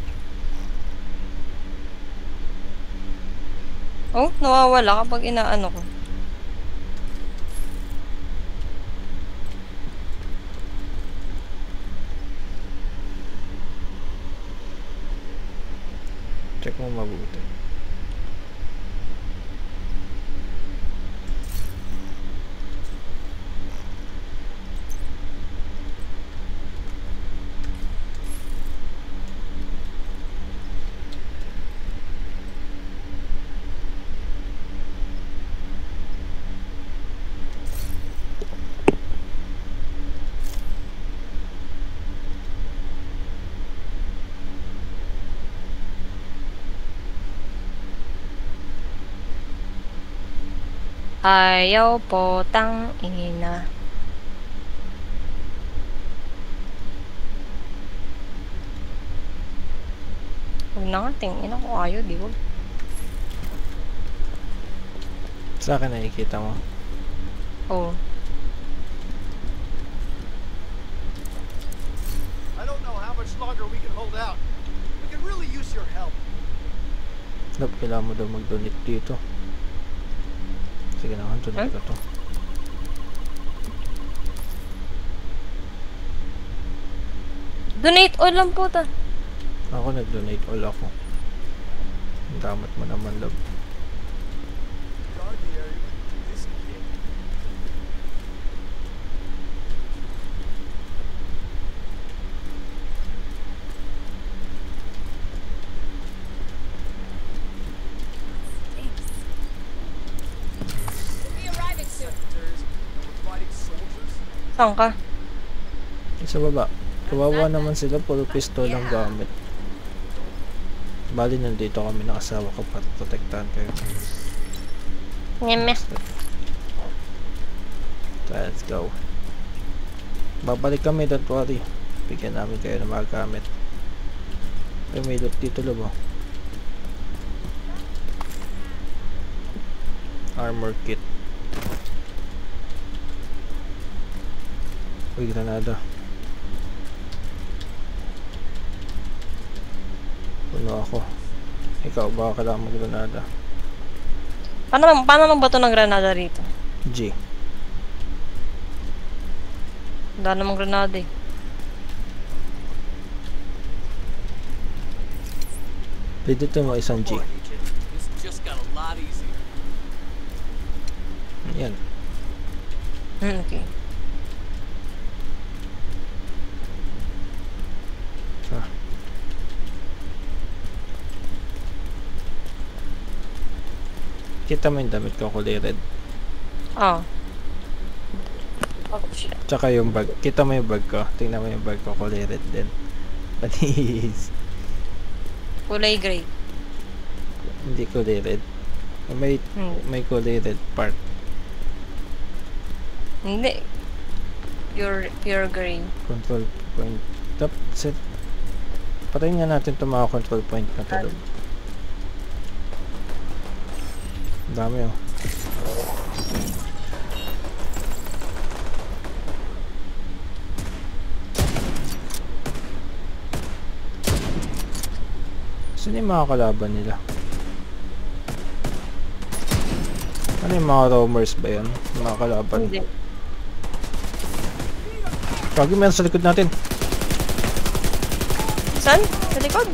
Oh, nawawala kapag inaano ko. Check mo mabuti. Ayaw po, tang ina. Huwag na nga, tingin ako ayaw, di wag. Sa akin nakikita mo. Oo. I don't know how much longer we can hold out. We can really use your help. Kailangan mo daw mag-donate dito. Sige na, donate ka to. Donate all lang po ta. Ako nag-donate all ako. Ang damat mo naman, love. Guard the area with this kid. Saan ka? Sa baba. Kawawa naman sila, puro pistol ang gamit. Bali, nandito kami nakasawa ko para protektahan kayo. Nyeme. Let's go. Babalik kami, don't worry. Bigyan namin kayo ng mga gamit. Ay, may loot dito, labo. Armor kit. Uy, granada. Puno ako. Ikaw, baka kailangan mag-granada. Paano magbato ng granada rito? G. Wala namang granada eh. Dito mo isang G. This just got a lot easier. Yan. Okay. Kita mo yung damit ko, kulay red. Oh. Oh, shit. Tsaka yung bag. Kita mo yung bag ko. Tingnan mo yung bag ko, kulay red din. Panis. Kulay gray. Hindi kulay red. May kulay red part. Patayin nga natin itong mga control point na tulog. Dami oh. Saan yung mga kalaban nila? Ano yung mga roamers ba yan? Mga kalaban? Hindi. Pagi meron sa likod natin. Saan? Sa likod?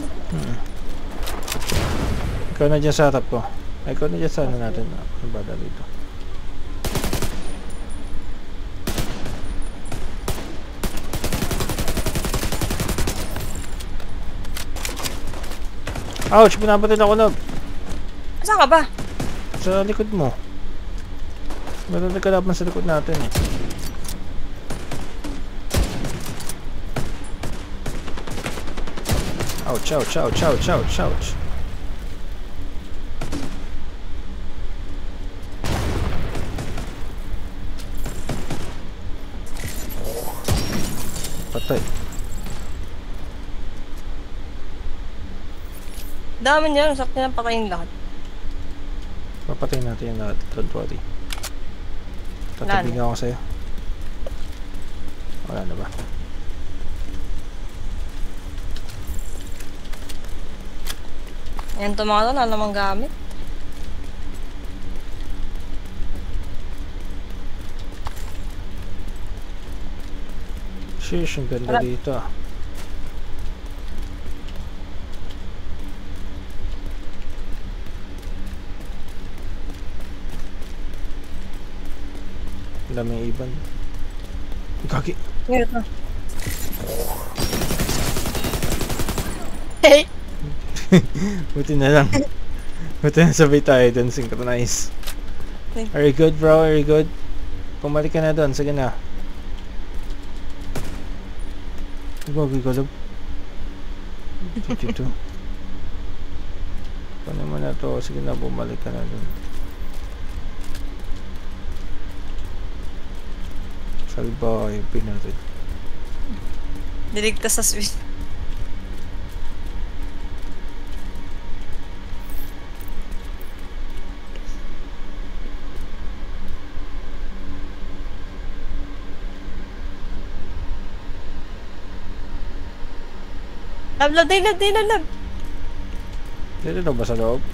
Ikaw na dyan sa harap ko. Ay, ikaw na dyan sa ano natin. Ano ba dito? Ouch! Pinabatid ako, Nob! Saan ka ba? Sa likod mo. Meron na kalaban sa likod natin eh. Ouch, ouch, ouch, ouch, ouch, ouch. Patay. Dami niya, sakto na patayin lahat. Papatayin natin yung lahat. Don't worry. Tatabing ako sa'yo. Wala na ba? Ayan, itong mga to, wala namang gamit. Sheesh, ang ganda dito ah. Ang daming iban. Gagi. Meron na. Hey! Buti na lang. Buti na sabay tayo dun, synchronize. Are you good, bro? Are you good? Pumalik ka na dun, sige na. Gagi ka lab. 52. Paano mo na to? Sige na, bumalik ka na dun. Salba yung pinatin. Dilig ka sa switch. Lab, lab. Dito na ba sa loob?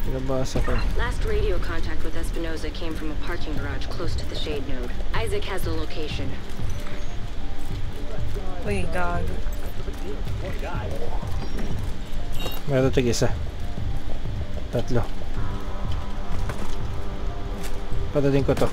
Binabasa ko. Last radio contact with Espinosa came from a parking garage close to the shade node. Isaac has the location. Uy, gago. Meron tig isa. Tatlo. Patatin ko to.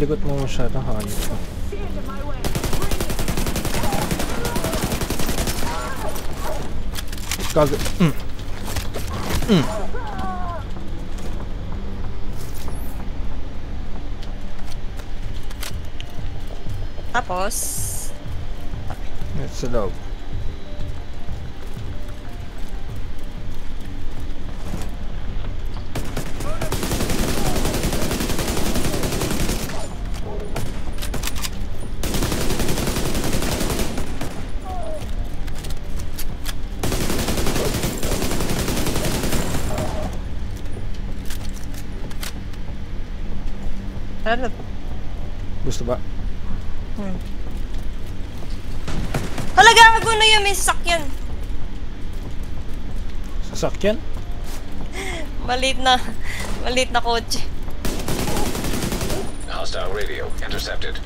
Likot mo masyadong hayop ko. Gago. Tapos It's sa loob. ano? Gusto ba? Hala, gago na yun, may sasakyan. Sasakyan? Maliit na kotse. Hostile radio intercepted.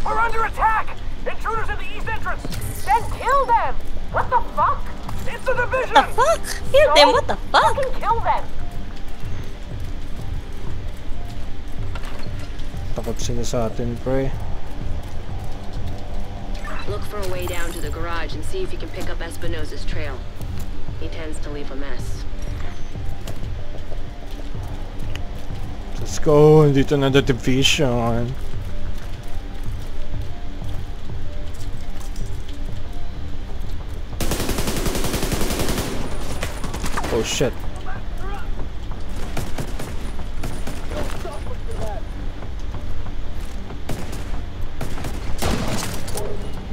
We're under attack! Intruders in the east entrance! Then kill them! What the fuck? It's a division! What the fuck? Kill them, what the fuck? Fucking kill them! Takot sila sa atin, pre. Look for a way down to the garage and see if you can pick up Espinosa's trail. He tends to leave a mess. Let's go! Dito na the division. Oh shit.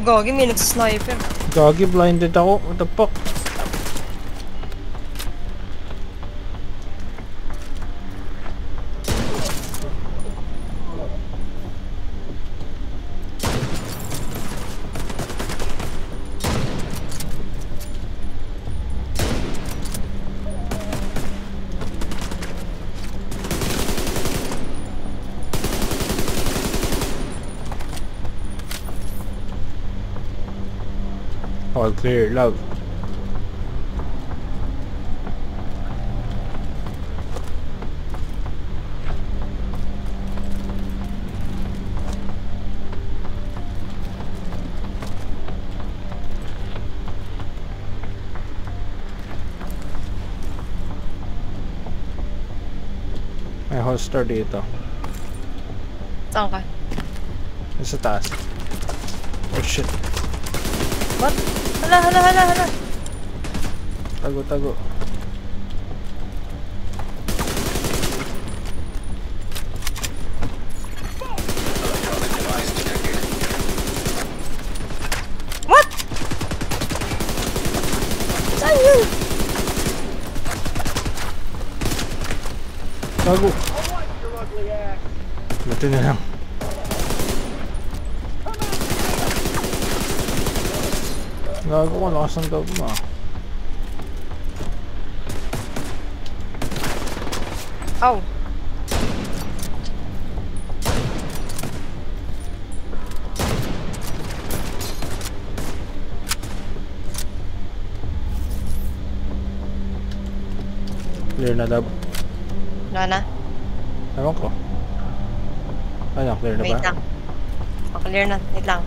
Gagi, may nagsasniper. Gagi, blinded ako. What the fuck? All clear, love. May holster dito. Saan ka? Sa taas. Oh shit. What? Hala. Tago. What? Saan yun? Tago. Buti na lang. Gago ko, lakas ng gab mo. Ow. Clear na dab. Wala na. Ewan ko. Ano, clear na ba? Wait lang. Oh, clear na. Wait lang.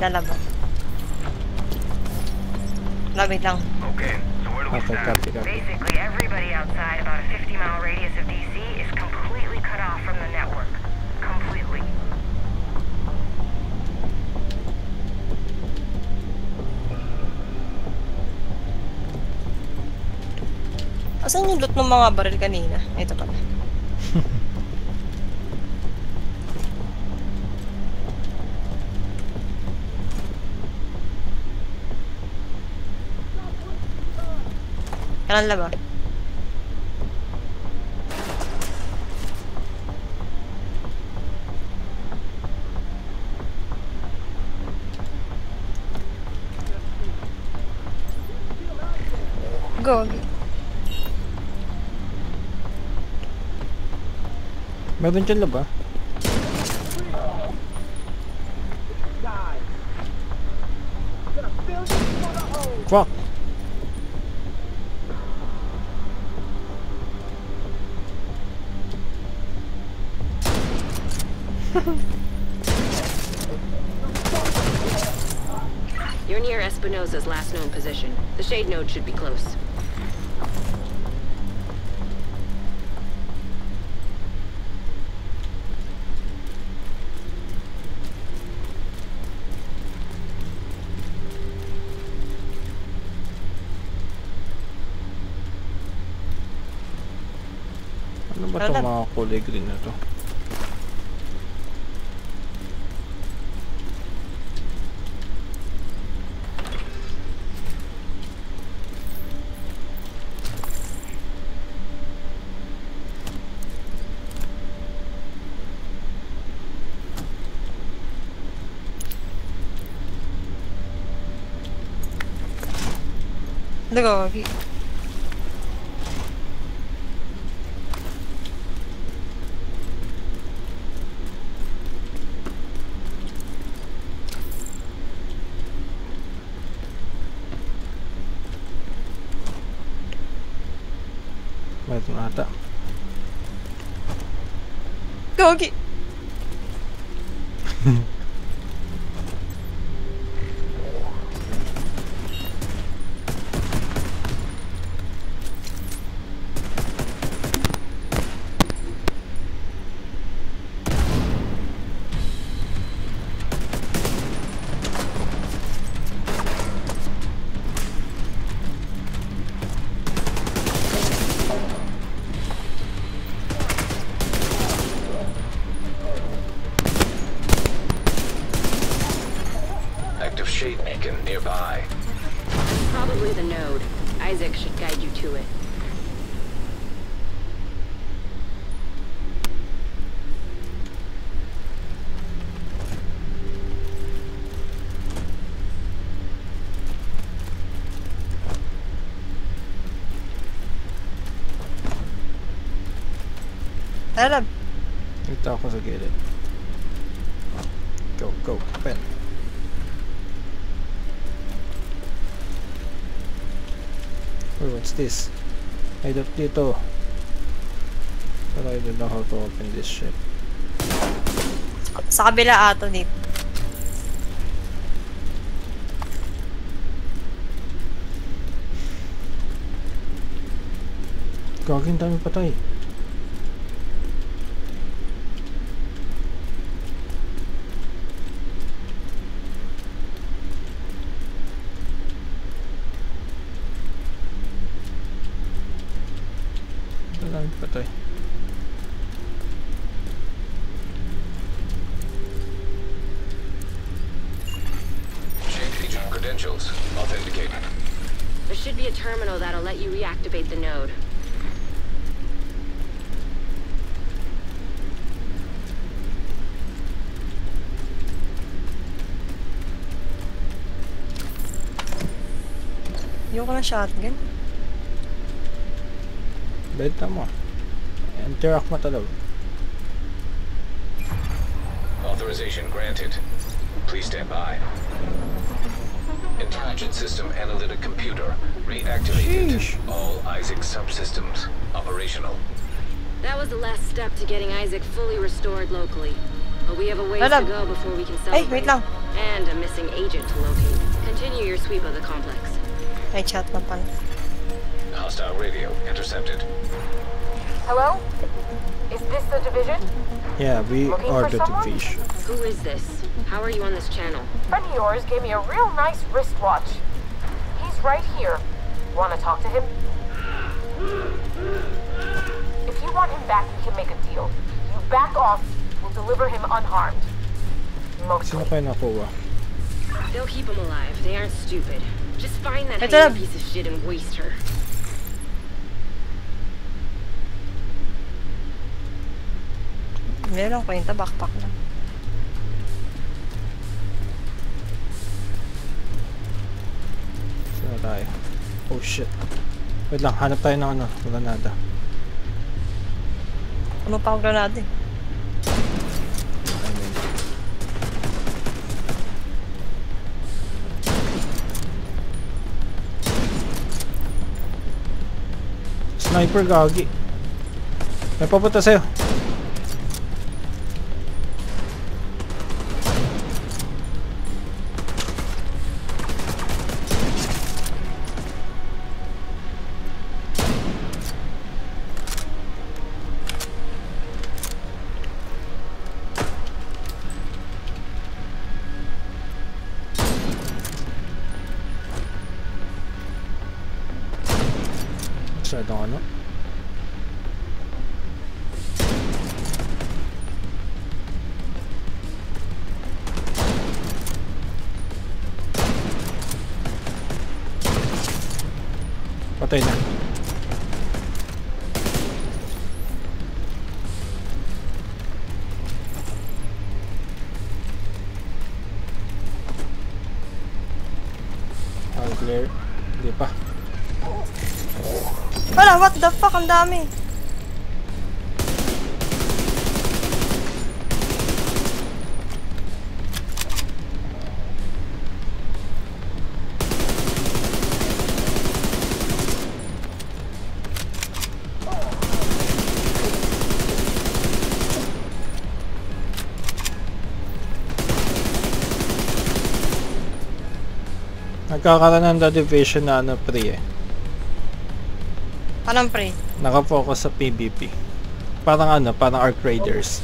Laba. Wait lang. Okay, so where do we Okay, stand? copy. Basically, everybody outside about a 50-mile radius of DC is completely cut off from the network. Completely. Asan yung loot ng mga baril kanina? Ito pala. Kanan laba. Go. Meron dyan laba? Fuck! You're near Espinosa's last known position. The shade node should be close. Ano ba itong mga kulay green na to? Nagawagi. Ito na ata. Gagi. Alam. Dito ako sa gilid. Go, go, pen. Oh, what's this? I don't dito. But I don't know how to open this shit. Sa kabila ato dito. Gagawin dami patay. Dami patay. Change agent credentials authenticated. There should be a terminal that'll let you reactivate the node. Ayoko na shotgun. Benta mo. Interact mo talaga. Authorization granted. Please stand by. Intelligent system analytic computer reactivated. Sheesh. All Isaac subsystems operational. That was the last step to getting Isaac fully restored locally. But we have a ways to Alam. go before we can Ay, celebrate. wait lang. And a missing agent to locate. Continue your sweep of the complex. Ay, chat na pala. Hostile radio intercepted. Hello? Is this the division? Yeah, we Looking are for the someone? division. Who is this? How are you on this channel? Friend of yours gave me a real nice wristwatch. He's right here. Want to talk to him? If you want him back, we can make a deal. You back off, we'll deliver him unharmed. Sino Mostly. kayo nakuha? They'll keep him alive. They aren't stupid. Just find that Ito hyena na. piece of shit and waste her. Meron kwenta, backpack lang. Sino tayo? Oh shit. Wait lang, hanap tayo ng ano, granada. Ano pa ang granada eh? I mean, sniper gagi. May papunta sa'yo. Masyadong ano? Patay na. All clear. Hindi pa. Wala, what the fuck? Ang dami. Nagkakaroon ng The Division na ano pre eh. Anong pre? Nakafocus sa PvP. Parang ano, parang Arc Raiders.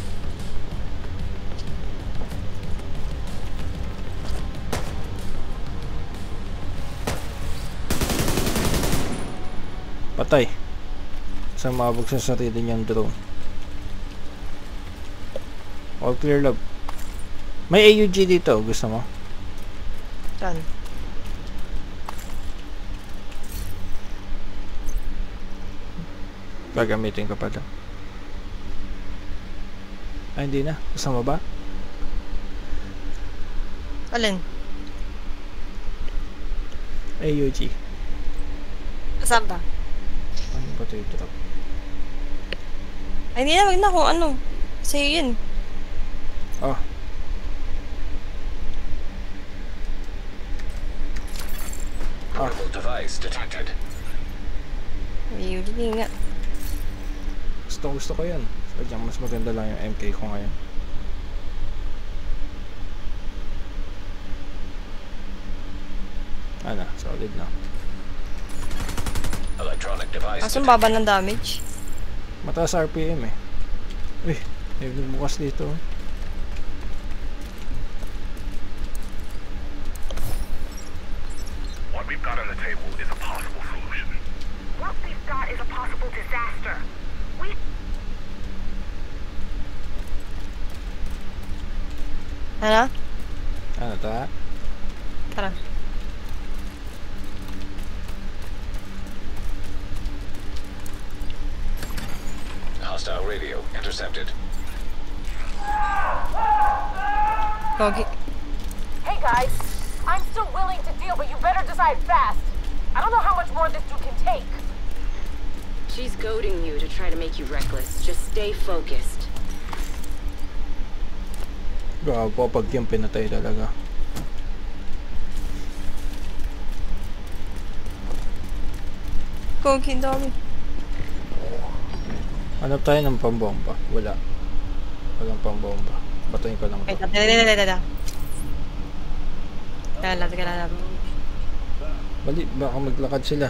Patay. Sumabog sa sarili niyang drone. All clear love. May AUG dito, gusto mo? Saan? Gagamitin ko pa daw. Ay, hindi na. Gusto mo ba? Alin? AUG. Saan ba? Ano ba ito yung drop? Ay, hindi na, wag na kung ano. Sa'yo yun. Oh. Portable device detected. Hindi nga. Gusto ko yan. Sadyang mas maganda lang yung MK ko ngayon. Ano, solid na. Electronic device. Asan baba ng damage? Mataas RPM eh. Uy, may bukas dito. What we've got on the table is a possible solution. What we've got is a possible disaster. We Ano? Ano ta? Tara. Hostile radio intercepted. Pogi. Hey guys, I'm still willing to deal, but you better decide fast. I don't know how much more this dude can take. She's goading you to try to make you reckless. Just stay focused. Gago pag yung pinatay talaga. Pogi, dami. Ano tayo ng pambomba? Wala. Walang pambomba. Batuin ko lang Ay, to. tata. Kala. Bali, baka maglakad sila.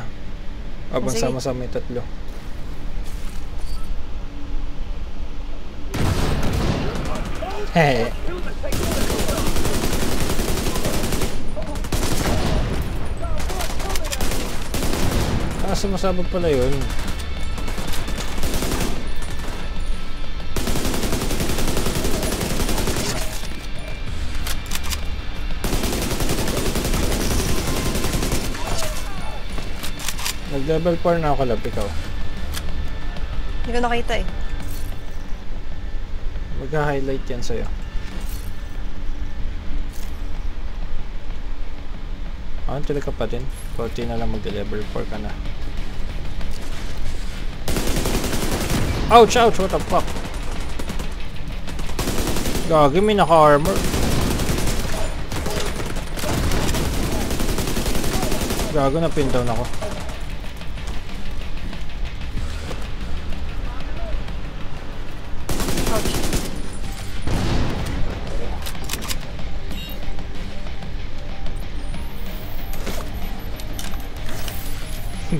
Habang Sige. sama-sama yung tatlo. Hehe. Sumasabog pala yun. Nag-level 4 na ako, Lab, ikaw. Hindi ko nakita eh. Mag-highlight yan sa'yo. Tuloy ka pa din. Konti na lang mag-level 4 ka na. Ouch! Ouch! What the fuck? Gagi, may naka-armor. Gago, na-pin down ako.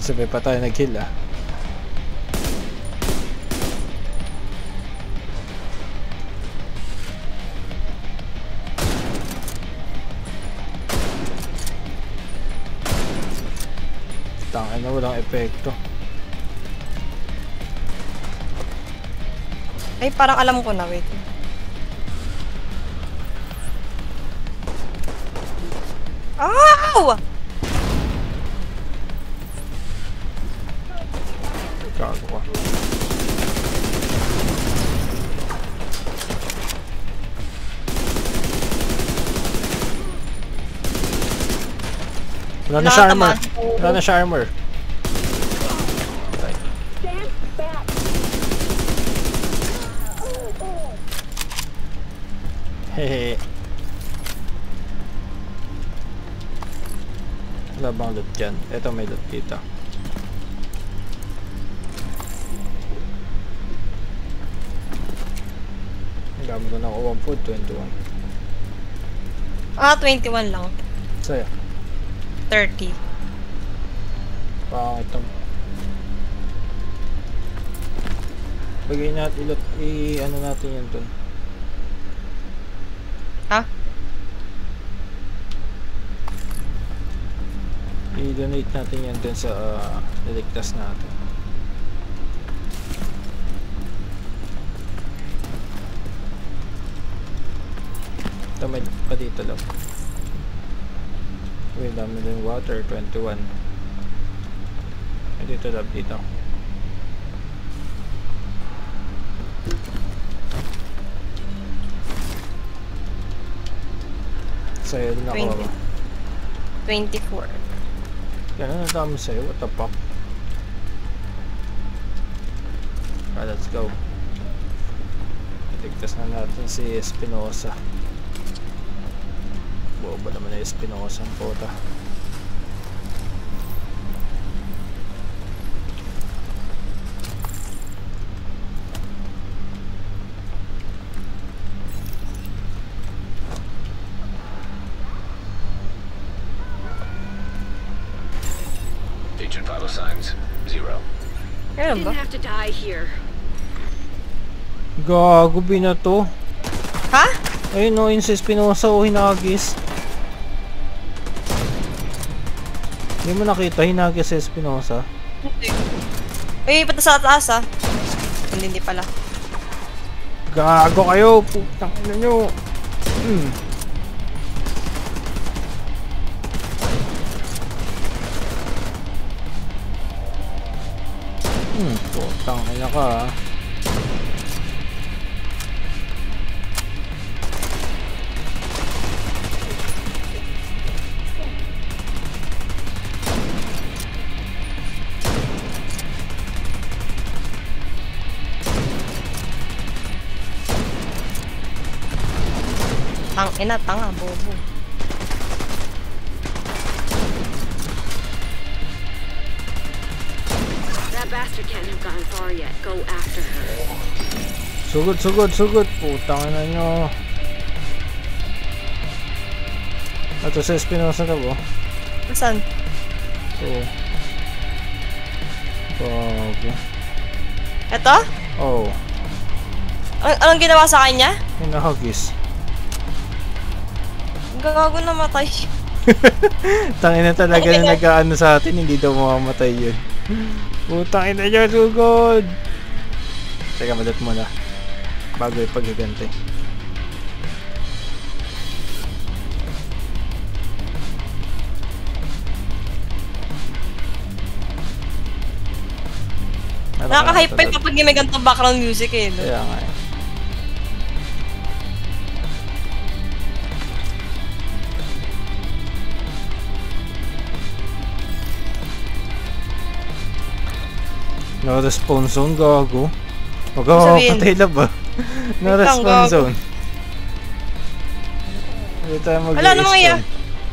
Sabay pa tayo nag-kill ah. Tangin na walang epekto. Ay, parang alam ko na. Wait. Ow! Gago ka. Wala na siya armor. Wala na siya armor. Hehe. Wala bang loot dyan? Ito may loot dito. Ang dami ko nakuha ang food, 21. Ah, 21 lang. Sa'yo. 30. Pangit ito. Bagay natin, ano natin yan dun. Ha? I-donate natin yan dun sa niligtas natin. Ito may pa dito lang. Uy, dami din water, 21. Ay, dito lab dito. Sa'yo din ako. 24. Ganun ang dami sa'yo, what the fuck? Let's go. Ligtas na natin si Espinosa. Boba naman na Espinosa ang puta. Agent vital signs 0. Kailan ba? Didn't have to die here. Gago binato. Ha? Ayun o, yun si Espinosa o hinagis. Hindi mo nakita, hinagis si Espinosa. Ay, pata sa taas ah. Hindi pala. Gago kayo, putang ina nyo. Putang ina ka ah. Tanga, bobo. That bastard can't have gone far yet. Go after her. Sugod. Putang ina nyo. Ito si Espinosa na ba? Saan? Oo. Gago. Ito? Oo. Anong ginawa sa kanya? Hinahagis. Gago namatay. Tangina talaga na nag-aano sa atin, hindi daw mamamatay yun. Putang ina nyo, sugod! Teka, madat muna. Bago ipagigante. Nakaka-hype pa kapag may ganitong background music eh. No? Kaya nga eh. No-response zone, gago. Patay na ba? No-response zone. Hindi tayo mag-i-spawn. Wala namang iya.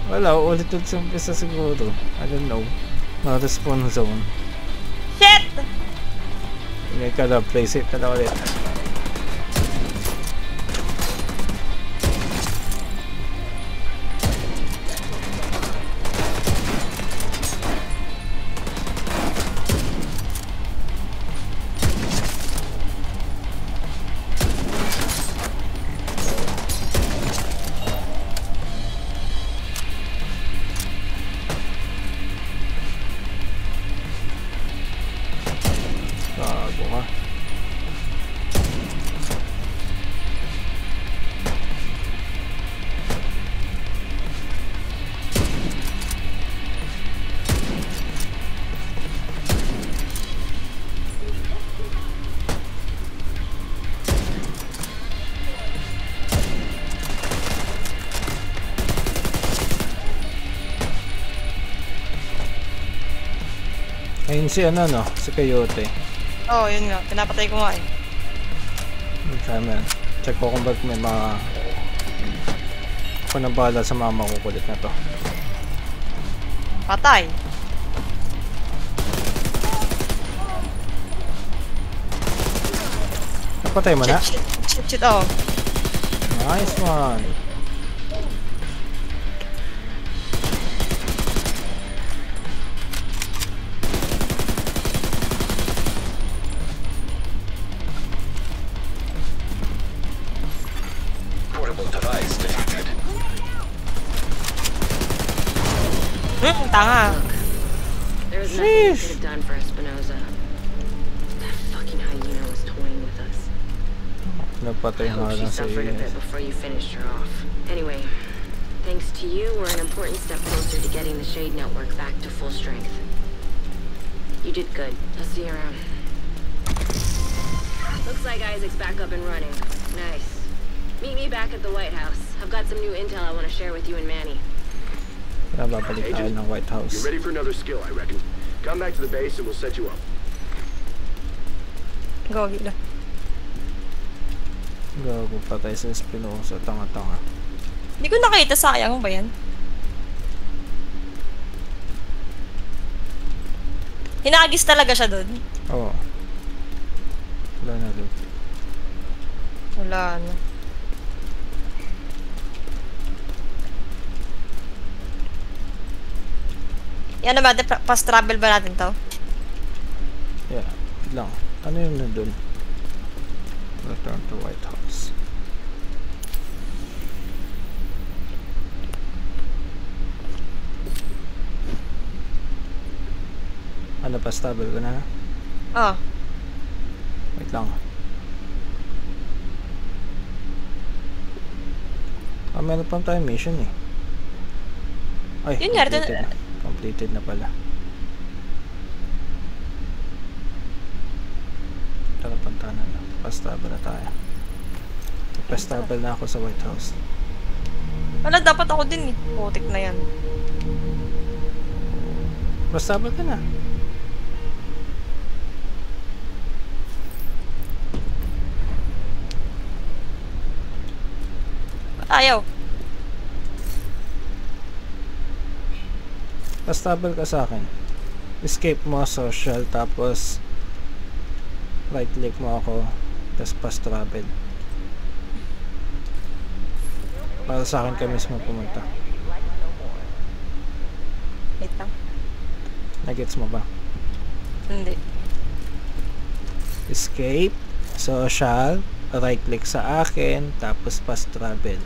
Wala, ulit sa umpisa siguro. I don't know. No-response zone. Shit! Hindi ka na, play safe ka na ulit. Ayun si ano no, si Coyote. Oo, yun nga. Pinapatay ko nga eh. Tama yan. Check ko kung ba't may mga... Ako na bahala sa mga makukulit na to. Patay. Napatay mo na? Shit, oh. Nice one. Tanga. There was nothing we could have done for Espinosa. That fucking hyena was toying with us. Napatay I na hope she lang sa suffered a iyo. bit before you finished her off. Anyway, thanks to you, we're an important step closer to getting the Shade Network back to full strength. You did good. I'll see you around. Looks like Isaac's back up and running. Nice. Meet me back at the White House. I've got some new intel I want to share with you and Manny. Babalik tayo ng White House. You're ready for another skill, I reckon. Come back to the base and we'll set you up. Gogi lang. Gago patay sa Espinosa. Tanga-tanga. Hindi ko nakita, sayang ba yan? Hinagis talaga siya doon. Oo. Wala na doon. Wala na. Yan naman, fast travel ba natin to? Yeah, wait lang. Ano yung nandun? Return to White House. Ano pa, stable ko na? Oh. Wait lang. Meron pa tayong mission eh. Ay, yun nga, completed na. Completed na pala. Tara, pantana na. Pastable na tayo. Pastable na ako sa White House. Wala, dapat ako din eh. Putik na yan. Pastable ka na. Ayaw. Pastable ka sa akin. Escape mo social, tapos right click mo ako, tapos fast travel. Para sa akin ka mismo pumunta. Wait lang. Nagets mo ba? Hindi. Escape, social, right click sa akin, tapos fast travel.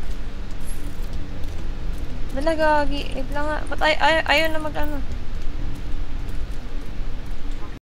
Wala, gagi. Wait lang nga. Ba't ayaw na mag ano?